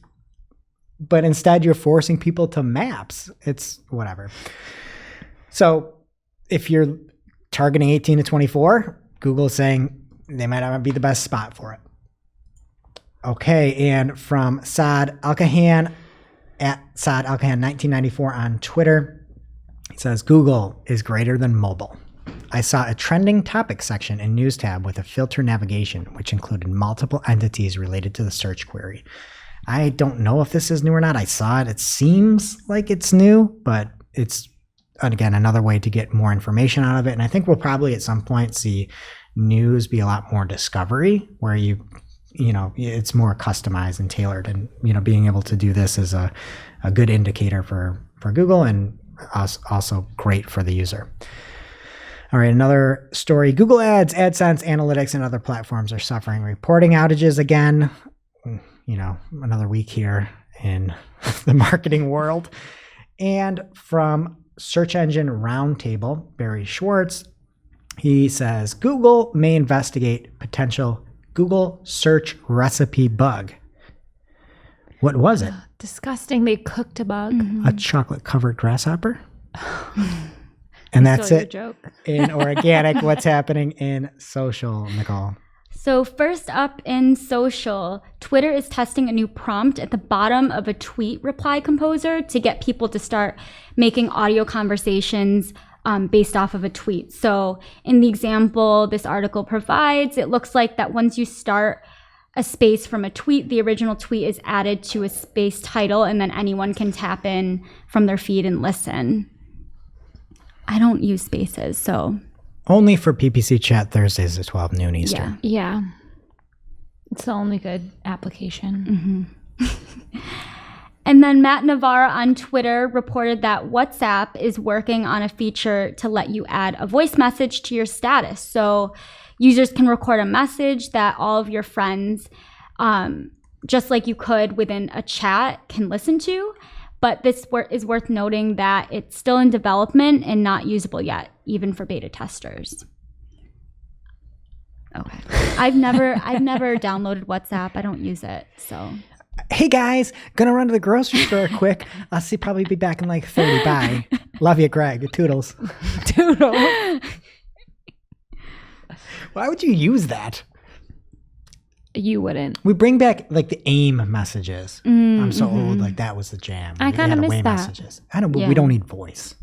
but instead you're forcing people to maps. It's whatever. So if you're targeting 18 to 24, Google's saying they might not be the best spot for it. Okay, and from Saad Alkahan at Saad Alkahan 1994 on Twitter, it says, Google is greater than mobile. I saw a trending topic section in News tab with a filter navigation, which included multiple entities related to the search query. I don't know if this is new or not. I saw it. It seems like it's new, but it's, again, another way to get more information out of it. And I think we'll probably at some point see news be a lot more discovery, where you know, it's more customized and tailored, and, you know, being able to do this is a good indicator for Google, and also great for the user. All right, another story. Google Ads, AdSense, Analytics, and other platforms are suffering reporting outages again. You know, another week here in the marketing world. And from Search Engine Roundtable, Barry Schwartz, he says, Google may investigate potential Google search recipe bug. What was it? Disgusting. They cooked a bug. A chocolate-covered grasshopper? And that's it. Joke. In organic, what's happening in social, Nicole? So first up in social, Twitter is testing a new prompt at the bottom of a tweet reply composer to get people to start making audio conversations based off of a tweet. So in the example this article provides, it looks like that once you start a space from a tweet, the original tweet is added to a space title, and then anyone can tap in from their feed and listen. I don't use spaces, so. Only for PPC chat Thursdays at 12 noon Eastern. Yeah. It's the only good application. And then Matt Navarra on Twitter reported that WhatsApp is working on a feature to let you add a voice message to your status. So users can record a message that all of your friends, just like you could within a chat, can listen to. But this is worth noting that it's still in development and not usable yet, even for beta testers. Okay. I've never downloaded WhatsApp. I don't use it, so. Hey guys, gonna run to the grocery store quick. I'll probably be back in like 30. Bye. Love you, Greg. Toodles. Toodles. Why would you use that? You wouldn't. We bring back like the AIM messages. I'm so old. Like that was the jam. I kind of miss that. Messages. I know, but we don't need voice.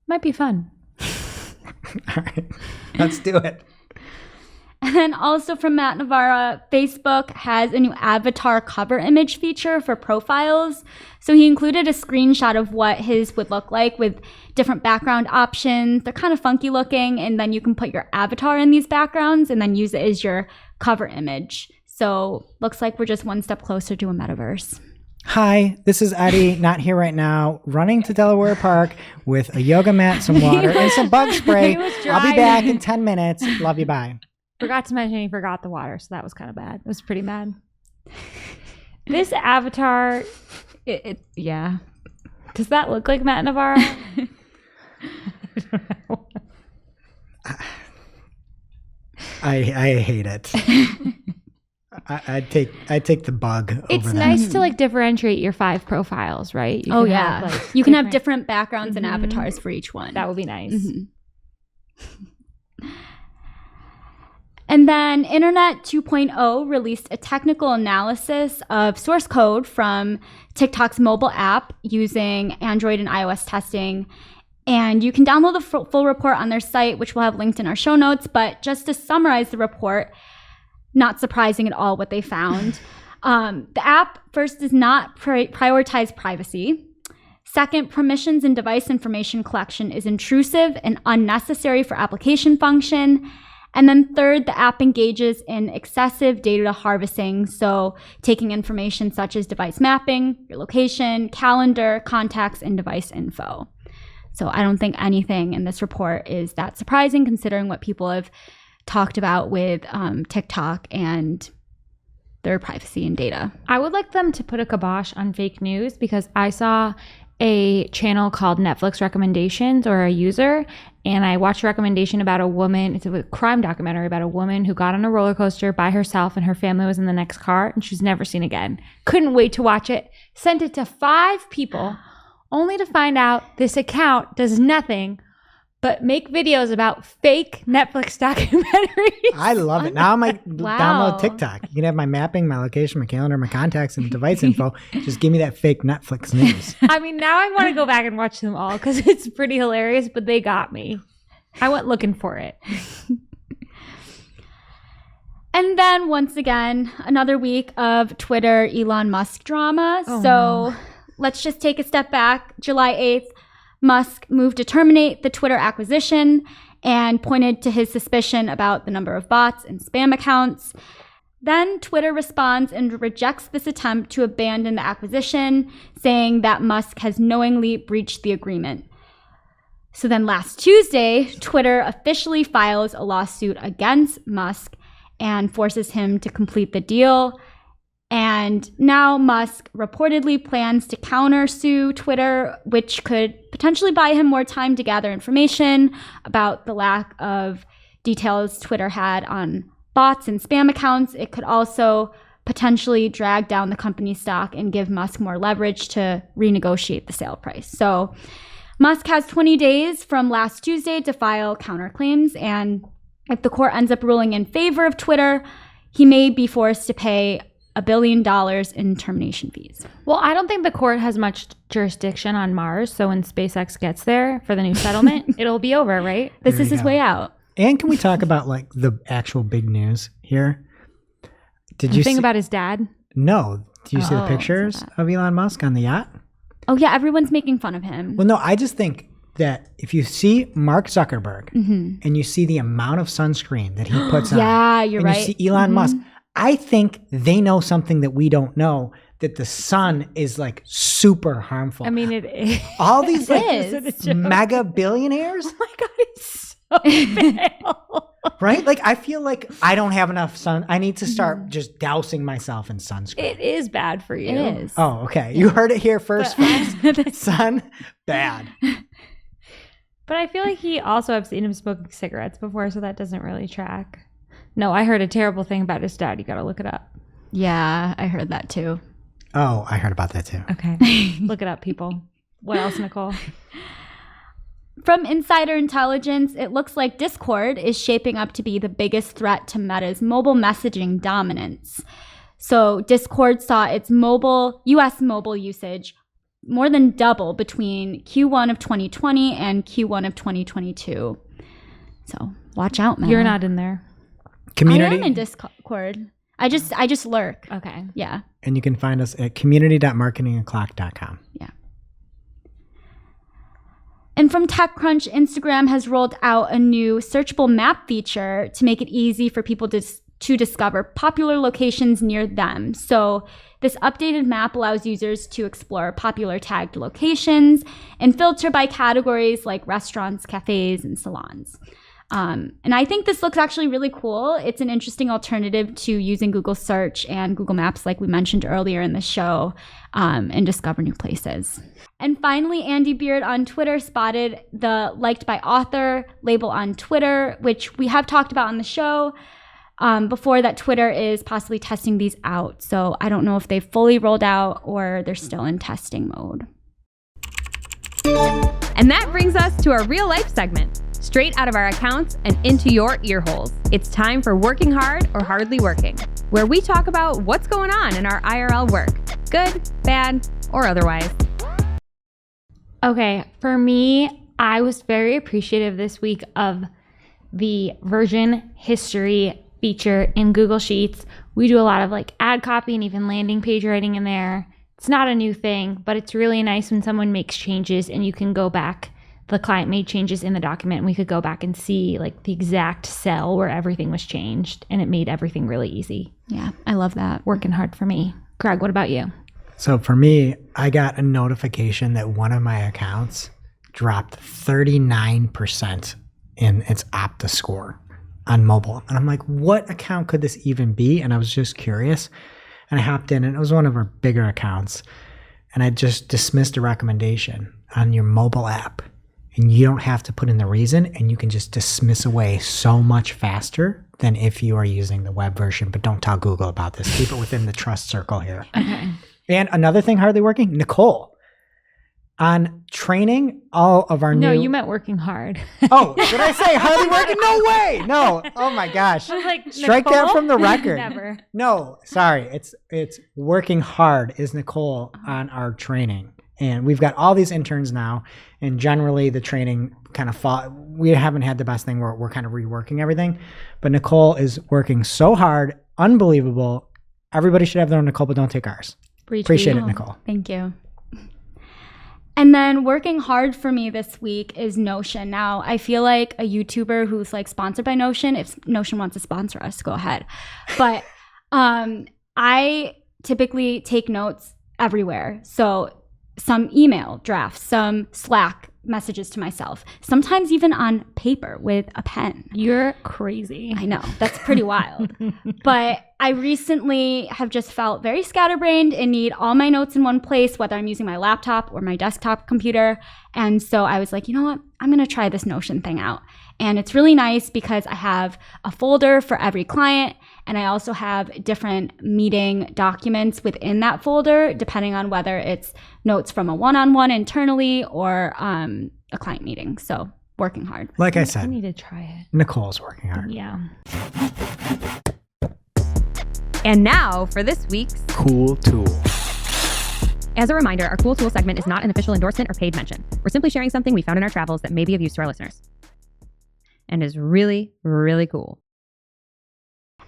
Might be fun. All right, let's do it. And then also from Matt Navarra, Facebook has a new avatar cover image feature for profiles. So he included a screenshot of what his would look like with different background options. They're kind of funky looking, and then you can put your avatar in these backgrounds and then use it as your cover image. So looks like we're just one step closer to a metaverse. Hi, this is Eddie, not here right now, running to Delaware Park with a yoga mat, some water, and some bug spray. He was I'll be driving. back in 10 minutes. Love you, bye. Forgot to mention he forgot the water, so that was kind of bad. It was pretty bad. This avatar, Yeah. does that look like Matt Navarro? I hate it. I'd take the bug over It's that. nice to like differentiate your 5 profiles, right? You Oh can yeah. have, like, You can have different backgrounds and Mhm. avatars for each one. That would be nice. Mhm. And then Internet 2.0 released a technical analysis of source code from TikTok's mobile app using Android and iOS testing. And you can download the full report on their site, which we'll have linked in our show notes. But just to summarize the report, not surprising at all what they found. The app, first, does not prioritize privacy. Second, permissions and device information collection is intrusive and unnecessary for application function. And then third, the app engages in excessive data harvesting, so taking information such as device mapping, your location, calendar, contacts, and device info. So I don't think anything in this report is that surprising considering what people have talked about with TikTok and their privacy and data. I would like them to put a kibosh on fake news because I saw a channel called Netflix Recommendations or a user, and I watched a recommendation about a woman. It's a crime documentary about a woman who got on a roller coaster by herself and her family was in the next car and she's never seen again. Couldn't wait to watch it. Sent it to 5 people only to find out this account does nothing but make videos about fake Netflix documentaries. I love it. Now I might Wow. download TikTok. You can have my mapping, my location, my calendar, my contacts, and device info. Just give me that fake Netflix news. I mean, now I want to go back and watch them all because it's pretty hilarious, but they got me. I went looking for it. And then once again, another week of Twitter Elon Musk drama. Let's just take a step back. July 8th, Musk moved to terminate the Twitter acquisition and pointed to his suspicion about the number of bots and spam accounts. Then Twitter responds and rejects this attempt to abandon the acquisition, saying that Musk has knowingly breached the agreement. So then last Tuesday, Twitter officially files a lawsuit against Musk and forces him to complete the deal. And now Musk reportedly plans to countersue Twitter, which could potentially buy him more time to gather information about the lack of details Twitter had on bots and spam accounts. It could also potentially drag down the company's stock and give Musk more leverage to renegotiate the sale price. So Musk has 20 days from last Tuesday to file counterclaims, and if the court ends up ruling in favor of Twitter, he may be forced to pay $1 billion in termination fees. Well, I don't think the court has much jurisdiction on Mars, so when SpaceX gets there for the new settlement, it'll be over, right? This There is you his go. way out. And can we talk about like the actual big news here? Did The you thing see? about his dad. No. Do you see the Oh, pictures I saw of Elon Musk on the yacht? Oh yeah, everyone's making fun of him. Well, no, I just think that if you see Mark Zuckerberg and you see the amount of sunscreen that he puts on, Yeah, you're and right. you see Elon Musk, I think they know something that we don't know, that the sun is like super harmful. I mean, it is. all these like is. mega billionaires, Oh my God, he's so pale. right? Like I feel like I don't have enough sun. I need to start just dousing myself in sunscreen. It is bad for you. It is. Oh, okay. You heard it here first, folks. Sun, bad. But I feel like he also, I've seen him smoking cigarettes before, so that doesn't really track. No, I heard a terrible thing about his dad. You got to look it up. Yeah, I heard that too. Oh, I heard about that too. Okay. Look it up, people. What else, Nicole? From insider intelligence, it looks like Discord is shaping up to be the biggest threat to Meta's mobile messaging dominance. So Discord saw its US mobile usage more than double between Q1 of 2020 and Q1 of 2022. So watch out, man. You're not in there. Community. I am in Discord. I just lurk. Okay. Yeah. And you can find us at community.marketingoclock.com. Yeah. And from TechCrunch, Instagram has rolled out a new searchable map feature to make it easy for people to to discover popular locations near them. So this updated map allows users to explore popular tagged locations and filter by categories like restaurants, cafes, and salons. And I think this looks actually really cool. It's an interesting alternative to using Google Search and Google Maps, like we mentioned earlier in the show, and discover new places. And finally, Andy Beard on Twitter spotted the liked by author label on Twitter, which we have talked about on the show before, that Twitter is possibly testing these out. So I don't know if they've fully rolled out or they're still in testing mode. And that brings us to our real life segment. Straight out of our accounts and into your ear holes. It's time for Working Hard or Hardly Working, where we talk about what's going on in our IRL work, good, bad, or otherwise. Okay, for me, I was very appreciative this week of the version history feature in Google Sheets. We do a lot of like ad copy and even landing page writing in there. It's not a new thing, but it's really nice when someone makes changes and you can go back. The client made changes in the document and we could go back and see like the exact cell where everything was changed, and it made everything really easy. Yeah, I love that. Working hard for me. Craig, what about you? So for me, I got a notification that one of my accounts dropped 39% in its Opta score on mobile. And I'm like, what account could this even be? And I was just curious. And I hopped in, and it was one of our bigger accounts. And I just dismissed a recommendation on your mobile app. And you don't have to put in the reason, and you can just dismiss away so much faster than if you are using the web version. But don't tell Google about this. Keep it within the trust circle here. Okay. And another thing hardly working, Nicole. On training all of our new... No, you meant working hard. Oh, did I say hardly working? No way. No. Oh my gosh. I was like, Strike Nicole? that from the record. Never. No, sorry. It's working hard is Nicole on our training. And we've got all these interns now, and generally the training kind of we haven't had the best thing where we're kind of reworking everything. But Nicole is working so hard, unbelievable. Everybody should have their own Nicole, but don't take ours. Appreciate it, Nicole. Thank you. And then working hard for me this week is Notion. Now, I feel like a YouTuber who's like sponsored by Notion. If Notion wants to sponsor us, go ahead. But I typically take notes everywhere. So some email drafts, some Slack messages to myself, sometimes even on paper with a pen. You're crazy. I know, that's pretty wild. But I recently have just felt very scatterbrained and need all my notes in one place, whether I'm using my laptop or my desktop computer. And so I was like, you know what? I'm going to try this Notion thing out. And it's really nice because I have a folder for every client, and I also have different meeting documents within that folder, depending on whether it's notes from a one-on-one internally or a client meeting. So working hard. Like I I said, need to try it. Nicole's working hard. Yeah. And now for this week's Cool tool. As a reminder, our Cool Tool segment is not an official endorsement or paid mention. We're simply sharing something we found in our travels that may be of use to our listeners. And is really, really cool.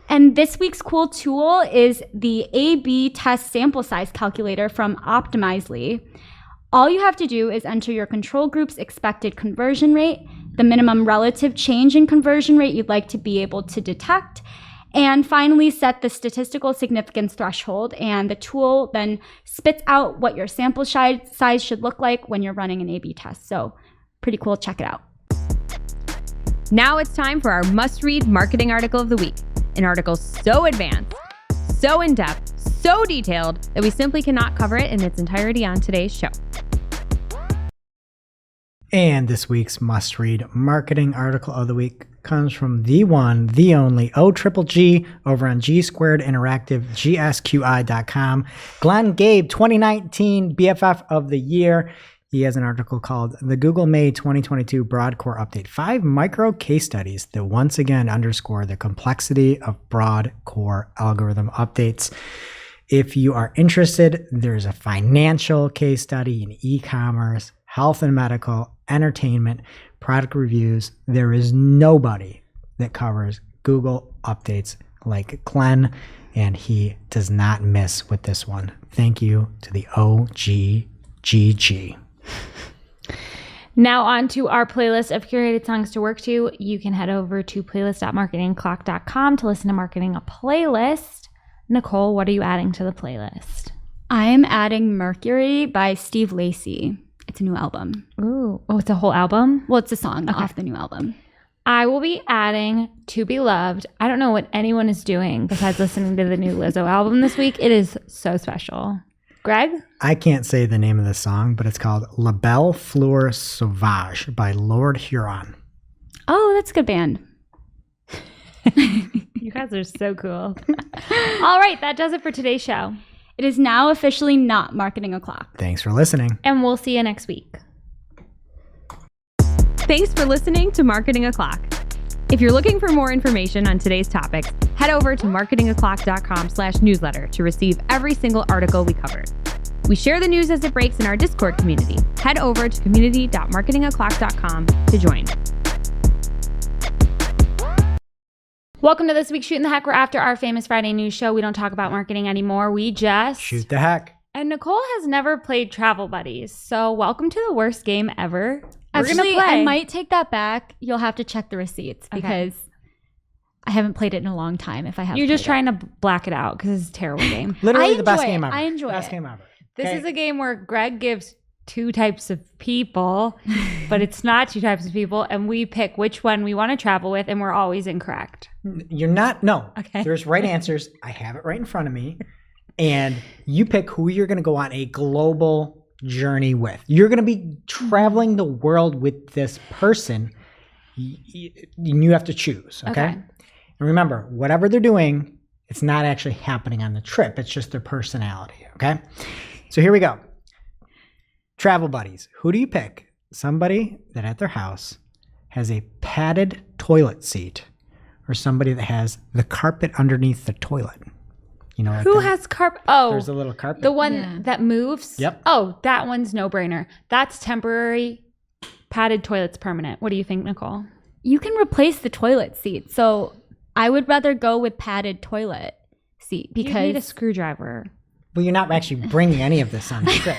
And this week's cool tool is the A/B test sample size calculator from Optimizely. All you have to do is enter your control group's expected conversion rate, the minimum relative change in conversion rate you'd like to be able to detect, and finally set the statistical significance threshold, and the tool then spits out what your sample size should look like when you're running an A/B test. So pretty cool, check it out. Now it's time for our must-read marketing article of the week. An article so advanced, so in-depth, so detailed that we simply cannot cover it in its entirety on today's show. And this week's must-read marketing article of the week comes from the one, the only OGGG over on G Squared Interactive, GSQI.com. Glenn Gabe, 2019 BFF of the Year. He has an article called The Google May 2022 Broad Core Update, 5 micro case studies that once again underscore the complexity of broad core algorithm updates. If you are interested, there's a financial case study in e-commerce, health and medical, entertainment, product reviews. There is nobody that covers Google updates like Glenn, and he does not miss with this one. Thank you to the OGGG. Now on to our playlist of curated songs to work to. You can head over to playlist.marketingclock.com to listen to Marketing a Playlist. Nicole, what are you adding to the playlist? I'm adding Mercury by Steve Lacy. It's a new album. Ooh. Oh, it's a whole album? Well, it's a song off the new album. I will be adding To Be Loved. I don't know what anyone is doing besides listening to the new Lizzo album this week. It is so special. Greg? I can't say the name of the song, but it's called La Belle Fleur Sauvage by Lord Huron. Oh, that's a good band. You guys are so cool. All right, that does it for today's show. It is now officially not Marketing O'Clock. Thanks for listening. And we'll see you next week. Thanks for listening to Marketing O'Clock. If you're looking for more information on today's topics, head over to marketingoclock.com/newsletter to receive every single article we covered. We share the news as it breaks in our Discord community. Head over to community.marketingoclock.com to join. Welcome to this week's Shootin the Heck. We're after our famous Friday news show. We don't talk about marketing anymore. We just Shoot the heck. And Nicole has never played Travel Buddies, so welcome to the worst game ever. Actually, We're gonna play. I might take that back. You'll have to check the receipts because I haven't played it in a long time. If I have, You're just trying to black it out because it's a terrible game. Literally I the best enjoy game it. ever. I enjoy Best it. game ever. This Okay. is a game where Greg gives two types of people, but it's not two types of people, and we pick which one we want to travel with, and we're always incorrect. You're not. No. Okay. There's right answers. I have it right in front of me. And you pick who you're going to go on a global journey with. You're going to be traveling the world with this person. You have to choose. Okay? Okay. And remember, whatever they're doing, it's not actually happening on the trip. It's just their personality. Okay? So here we go. Travel buddies. Who do you pick? Somebody that at their house has a padded toilet seat, or somebody that has the carpet underneath the toilet? You know, like Who that- has carpet? Oh, There's a little carpet. the one Yeah. that moves? Yep. Oh, that one's no-brainer. That's temporary. Padded toilet's permanent. What do you think, Nicole? You can replace the toilet seat. So I would rather go with padded toilet seat You need a because screwdriver. Well, you're not actually bringing any of this on the trip,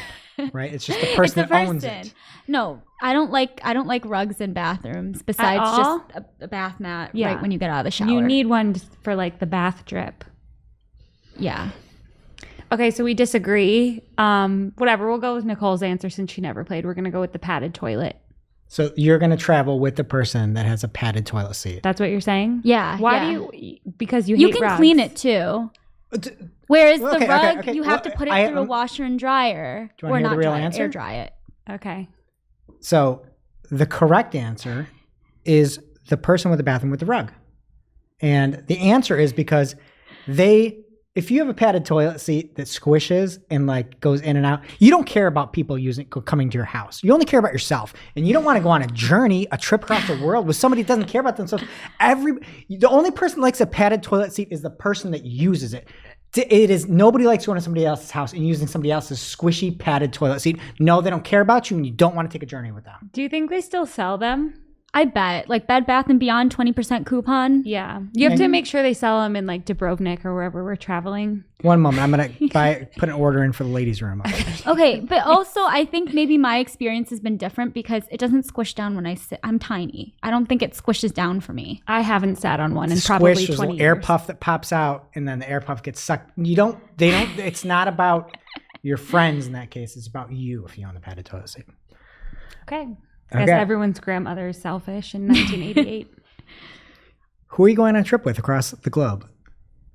right? It's just the person it's the that owns person. it. No, I don't like rugs in bathrooms besides all? just a bath mat Yeah. right when you get out of the shower. You need one for like the bath drip. yeah. Okay, so we disagree. Whatever, we'll go with Nicole's answer since she never played. We're going to go with the padded toilet. So you're going to travel with the person that has a padded toilet seat. That's what you're saying? Yeah. Why yeah. do you? Because you You hate can rugs. clean it too. Whereas Okay, the okay, rug, okay. you have Well, to put it I- through a washer and dryer, Do you wanna or hear the not real dry answer? it, air dry it. Okay. So the correct answer is the person with the bathroom with the rug. And the answer is because if you have a padded toilet seat that squishes and like goes in and out, you don't care about people coming to your house. You only care about yourself. And you don't want to go on a journey, a trip across the world with somebody that doesn't care about themselves. The only person that likes a padded toilet seat is the person that uses it. It is nobody likes going to somebody else's house and using somebody else's squishy padded toilet seat. No, they don't care about you and you don't want to take a journey with them. Do you think they still sell them? I bet. Like Bed Bath & Beyond 20% coupon. Yeah. You have to make sure they sell them in like Dubrovnik or wherever we're traveling. One moment, I'm gonna put an order in for the ladies' room. Okay, but also I think maybe my experience has been different because it doesn't squish down when I sit. I'm tiny. I don't think it squishes down for me. I haven't sat on one in probably Squish, there's a 20 little air years. puff that pops out, and then the air puff gets sucked. It's not about your friends in that case. It's about you if you own the padded toilet seat. Okay. I guess Okay. everyone's grandmother is selfish in 1988. Who are you going on a trip with across the globe?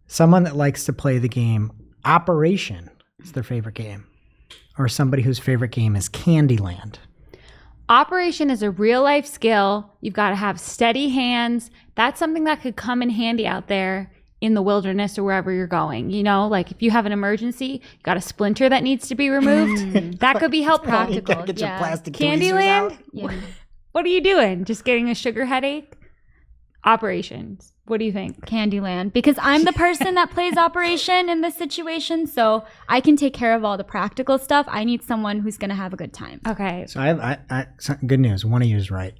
Someone that likes to play the game Operation is their favorite game. Or somebody whose favorite game is Candyland. Operation is a real life skill. You've got to have steady hands. That's something that could come in handy out there in the wilderness or wherever you're going. You know, like if you have an emergency, you got a splinter that needs to be removed. That could be helpful. You gotta Practical, get your yeah. plastic tweezers Candyland? out. Yeah. What are you doing? Just getting a sugar headache? Operations. What do you think? Candyland. Because I'm the person that plays Operation in this situation, so I can take care of all the practical stuff. I need someone who's going to have a good time. Okay. So good news. One of you is right.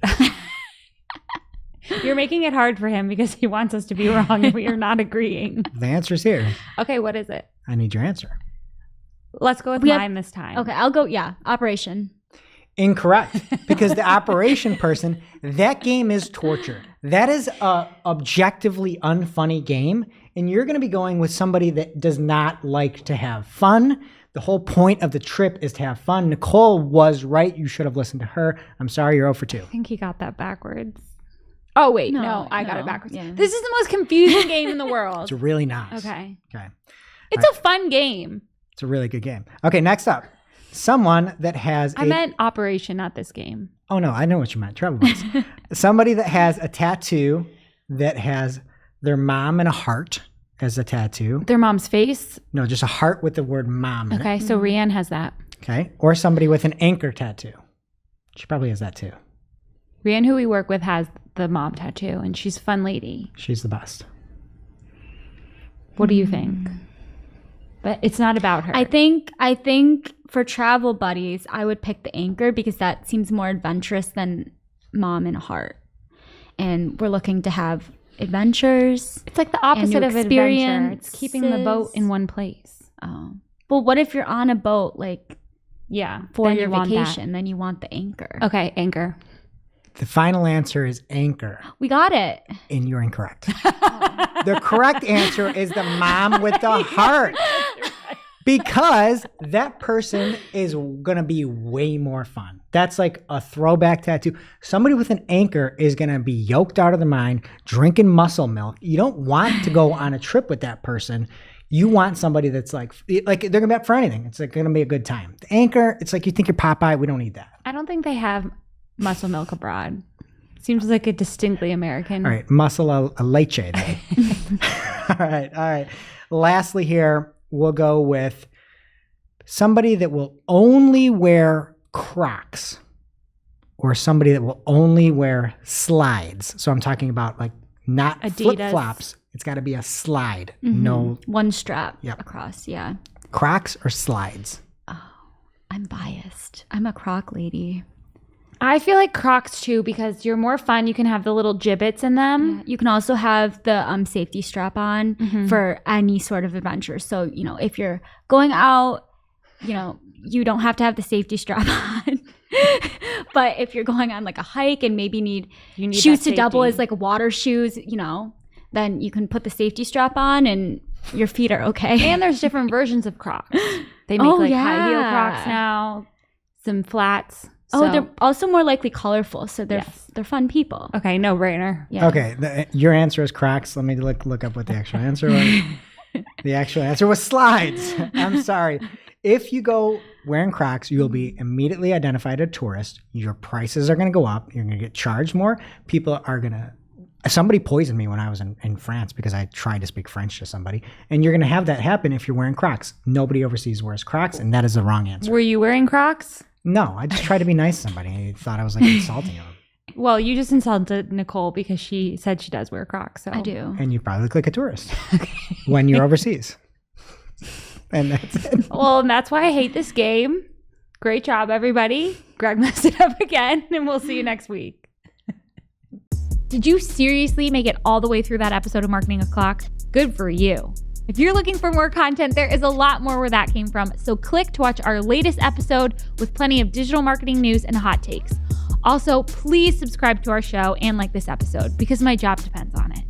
You're making it hard for him because he wants us to be wrong and we are not agreeing. The answer's here. Okay, what is it? I need your answer. Let's go with We have- mine this time. Okay, I'll go, Operation. Incorrect. Because the operation person, that game is torture. That is a objectively unfunny game. And you're going to be going with somebody that does not like to have fun. The whole point of the trip is to have fun. Nicole was right. You should have listened to her. I'm sorry, you're 0 for 2. I think he got that backwards. Oh, wait. No, I got it backwards. Yeah. This is the most confusing game in the world. It's really not. Okay. Okay. It's a fun game. It's a really good game. Okay, next up. Someone that has I meant Operation, not this game. Oh, no, I know what you meant. Travel bugs. Somebody that has a tattoo that has their mom and a heart as a tattoo. Their mom's face? No, just a heart with the word mom in it. Okay, so Rianne has that. Okay. Or somebody with an anchor tattoo. She probably has that too. Rianne, who we work with, has the mom tattoo, and she's a fun lady. She's the best. What do you think? But it's not about her. I think for travel buddies, I would pick the anchor because that seems more adventurous than mom and a heart. And we're looking to have adventures. It's like the opposite new of adventure. It's keeping the boat in one place. Oh. Well, what if you're on a boat like for then your you want vacation? Then you want the anchor. that. Okay, anchor. The final answer is anchor, We got it. and you're incorrect. The correct answer is the mom with the heart. Because that person is going to be way more fun. That's like a throwback tattoo. Somebody with an anchor is going to be yoked out of their mind, drinking muscle milk. You don't want to go on a trip with that person. You want somebody that's like they're going to be up for anything. It's like going to be a good time. The anchor, it's like you think you're Popeye. We don't need that. I don't think they have muscle milk abroad. Seems like a distinctly American. All right. Muscle a leche. All right. Lastly here, we'll go with somebody that will only wear Crocs or somebody that will only wear slides. So I'm talking about like not Adidas. flip-flops. It's got to be a slide. No One strap Yep. across. Yeah. Crocs or slides. I'm biased. I'm a Croc lady. I feel like Crocs too because you're more fun. You can have the little gibbets in them. You can also have the safety strap on for any sort of adventure. So, if you're going out, you don't have to have the safety strap on. But if you're going on like a hike and maybe need shoes to double as like water shoes, then you can put the safety strap on and your feet are okay. And there's different versions of Crocs. They make high heel Crocs now, some flats. So. They're also more likely colorful, so they're fun people. Okay, no brainer. Yeah. Okay, your answer is Crocs. Let me look up what the actual answer was. The actual answer was slides. I'm sorry. If you go wearing Crocs, you'll be immediately identified as a tourist. Your prices are going to go up. You're going to get charged more. People are going to... Somebody poisoned me when I was in France because I tried to speak French to somebody. And you're going to have that happen if you're wearing Crocs. Nobody overseas wears Crocs, and that is the wrong answer. Were you wearing Crocs? No, I just tried to be nice to somebody. I thought I was like insulting them. Well, you just insulted Nicole because she said she does wear Crocs. So. I do. And you probably look like a tourist when you're overseas. And that's it. Well, and that's why I hate this game. Great job, everybody. Greg messed it up again, and we'll see you next week. Did you seriously make it all the way through that episode of Marketing O'Clock? Good for you. If you're looking for more content, there is a lot more where that came from. So click to watch our latest episode with plenty of digital marketing news and hot takes. Also, please subscribe to our show and like this episode because my job depends on it.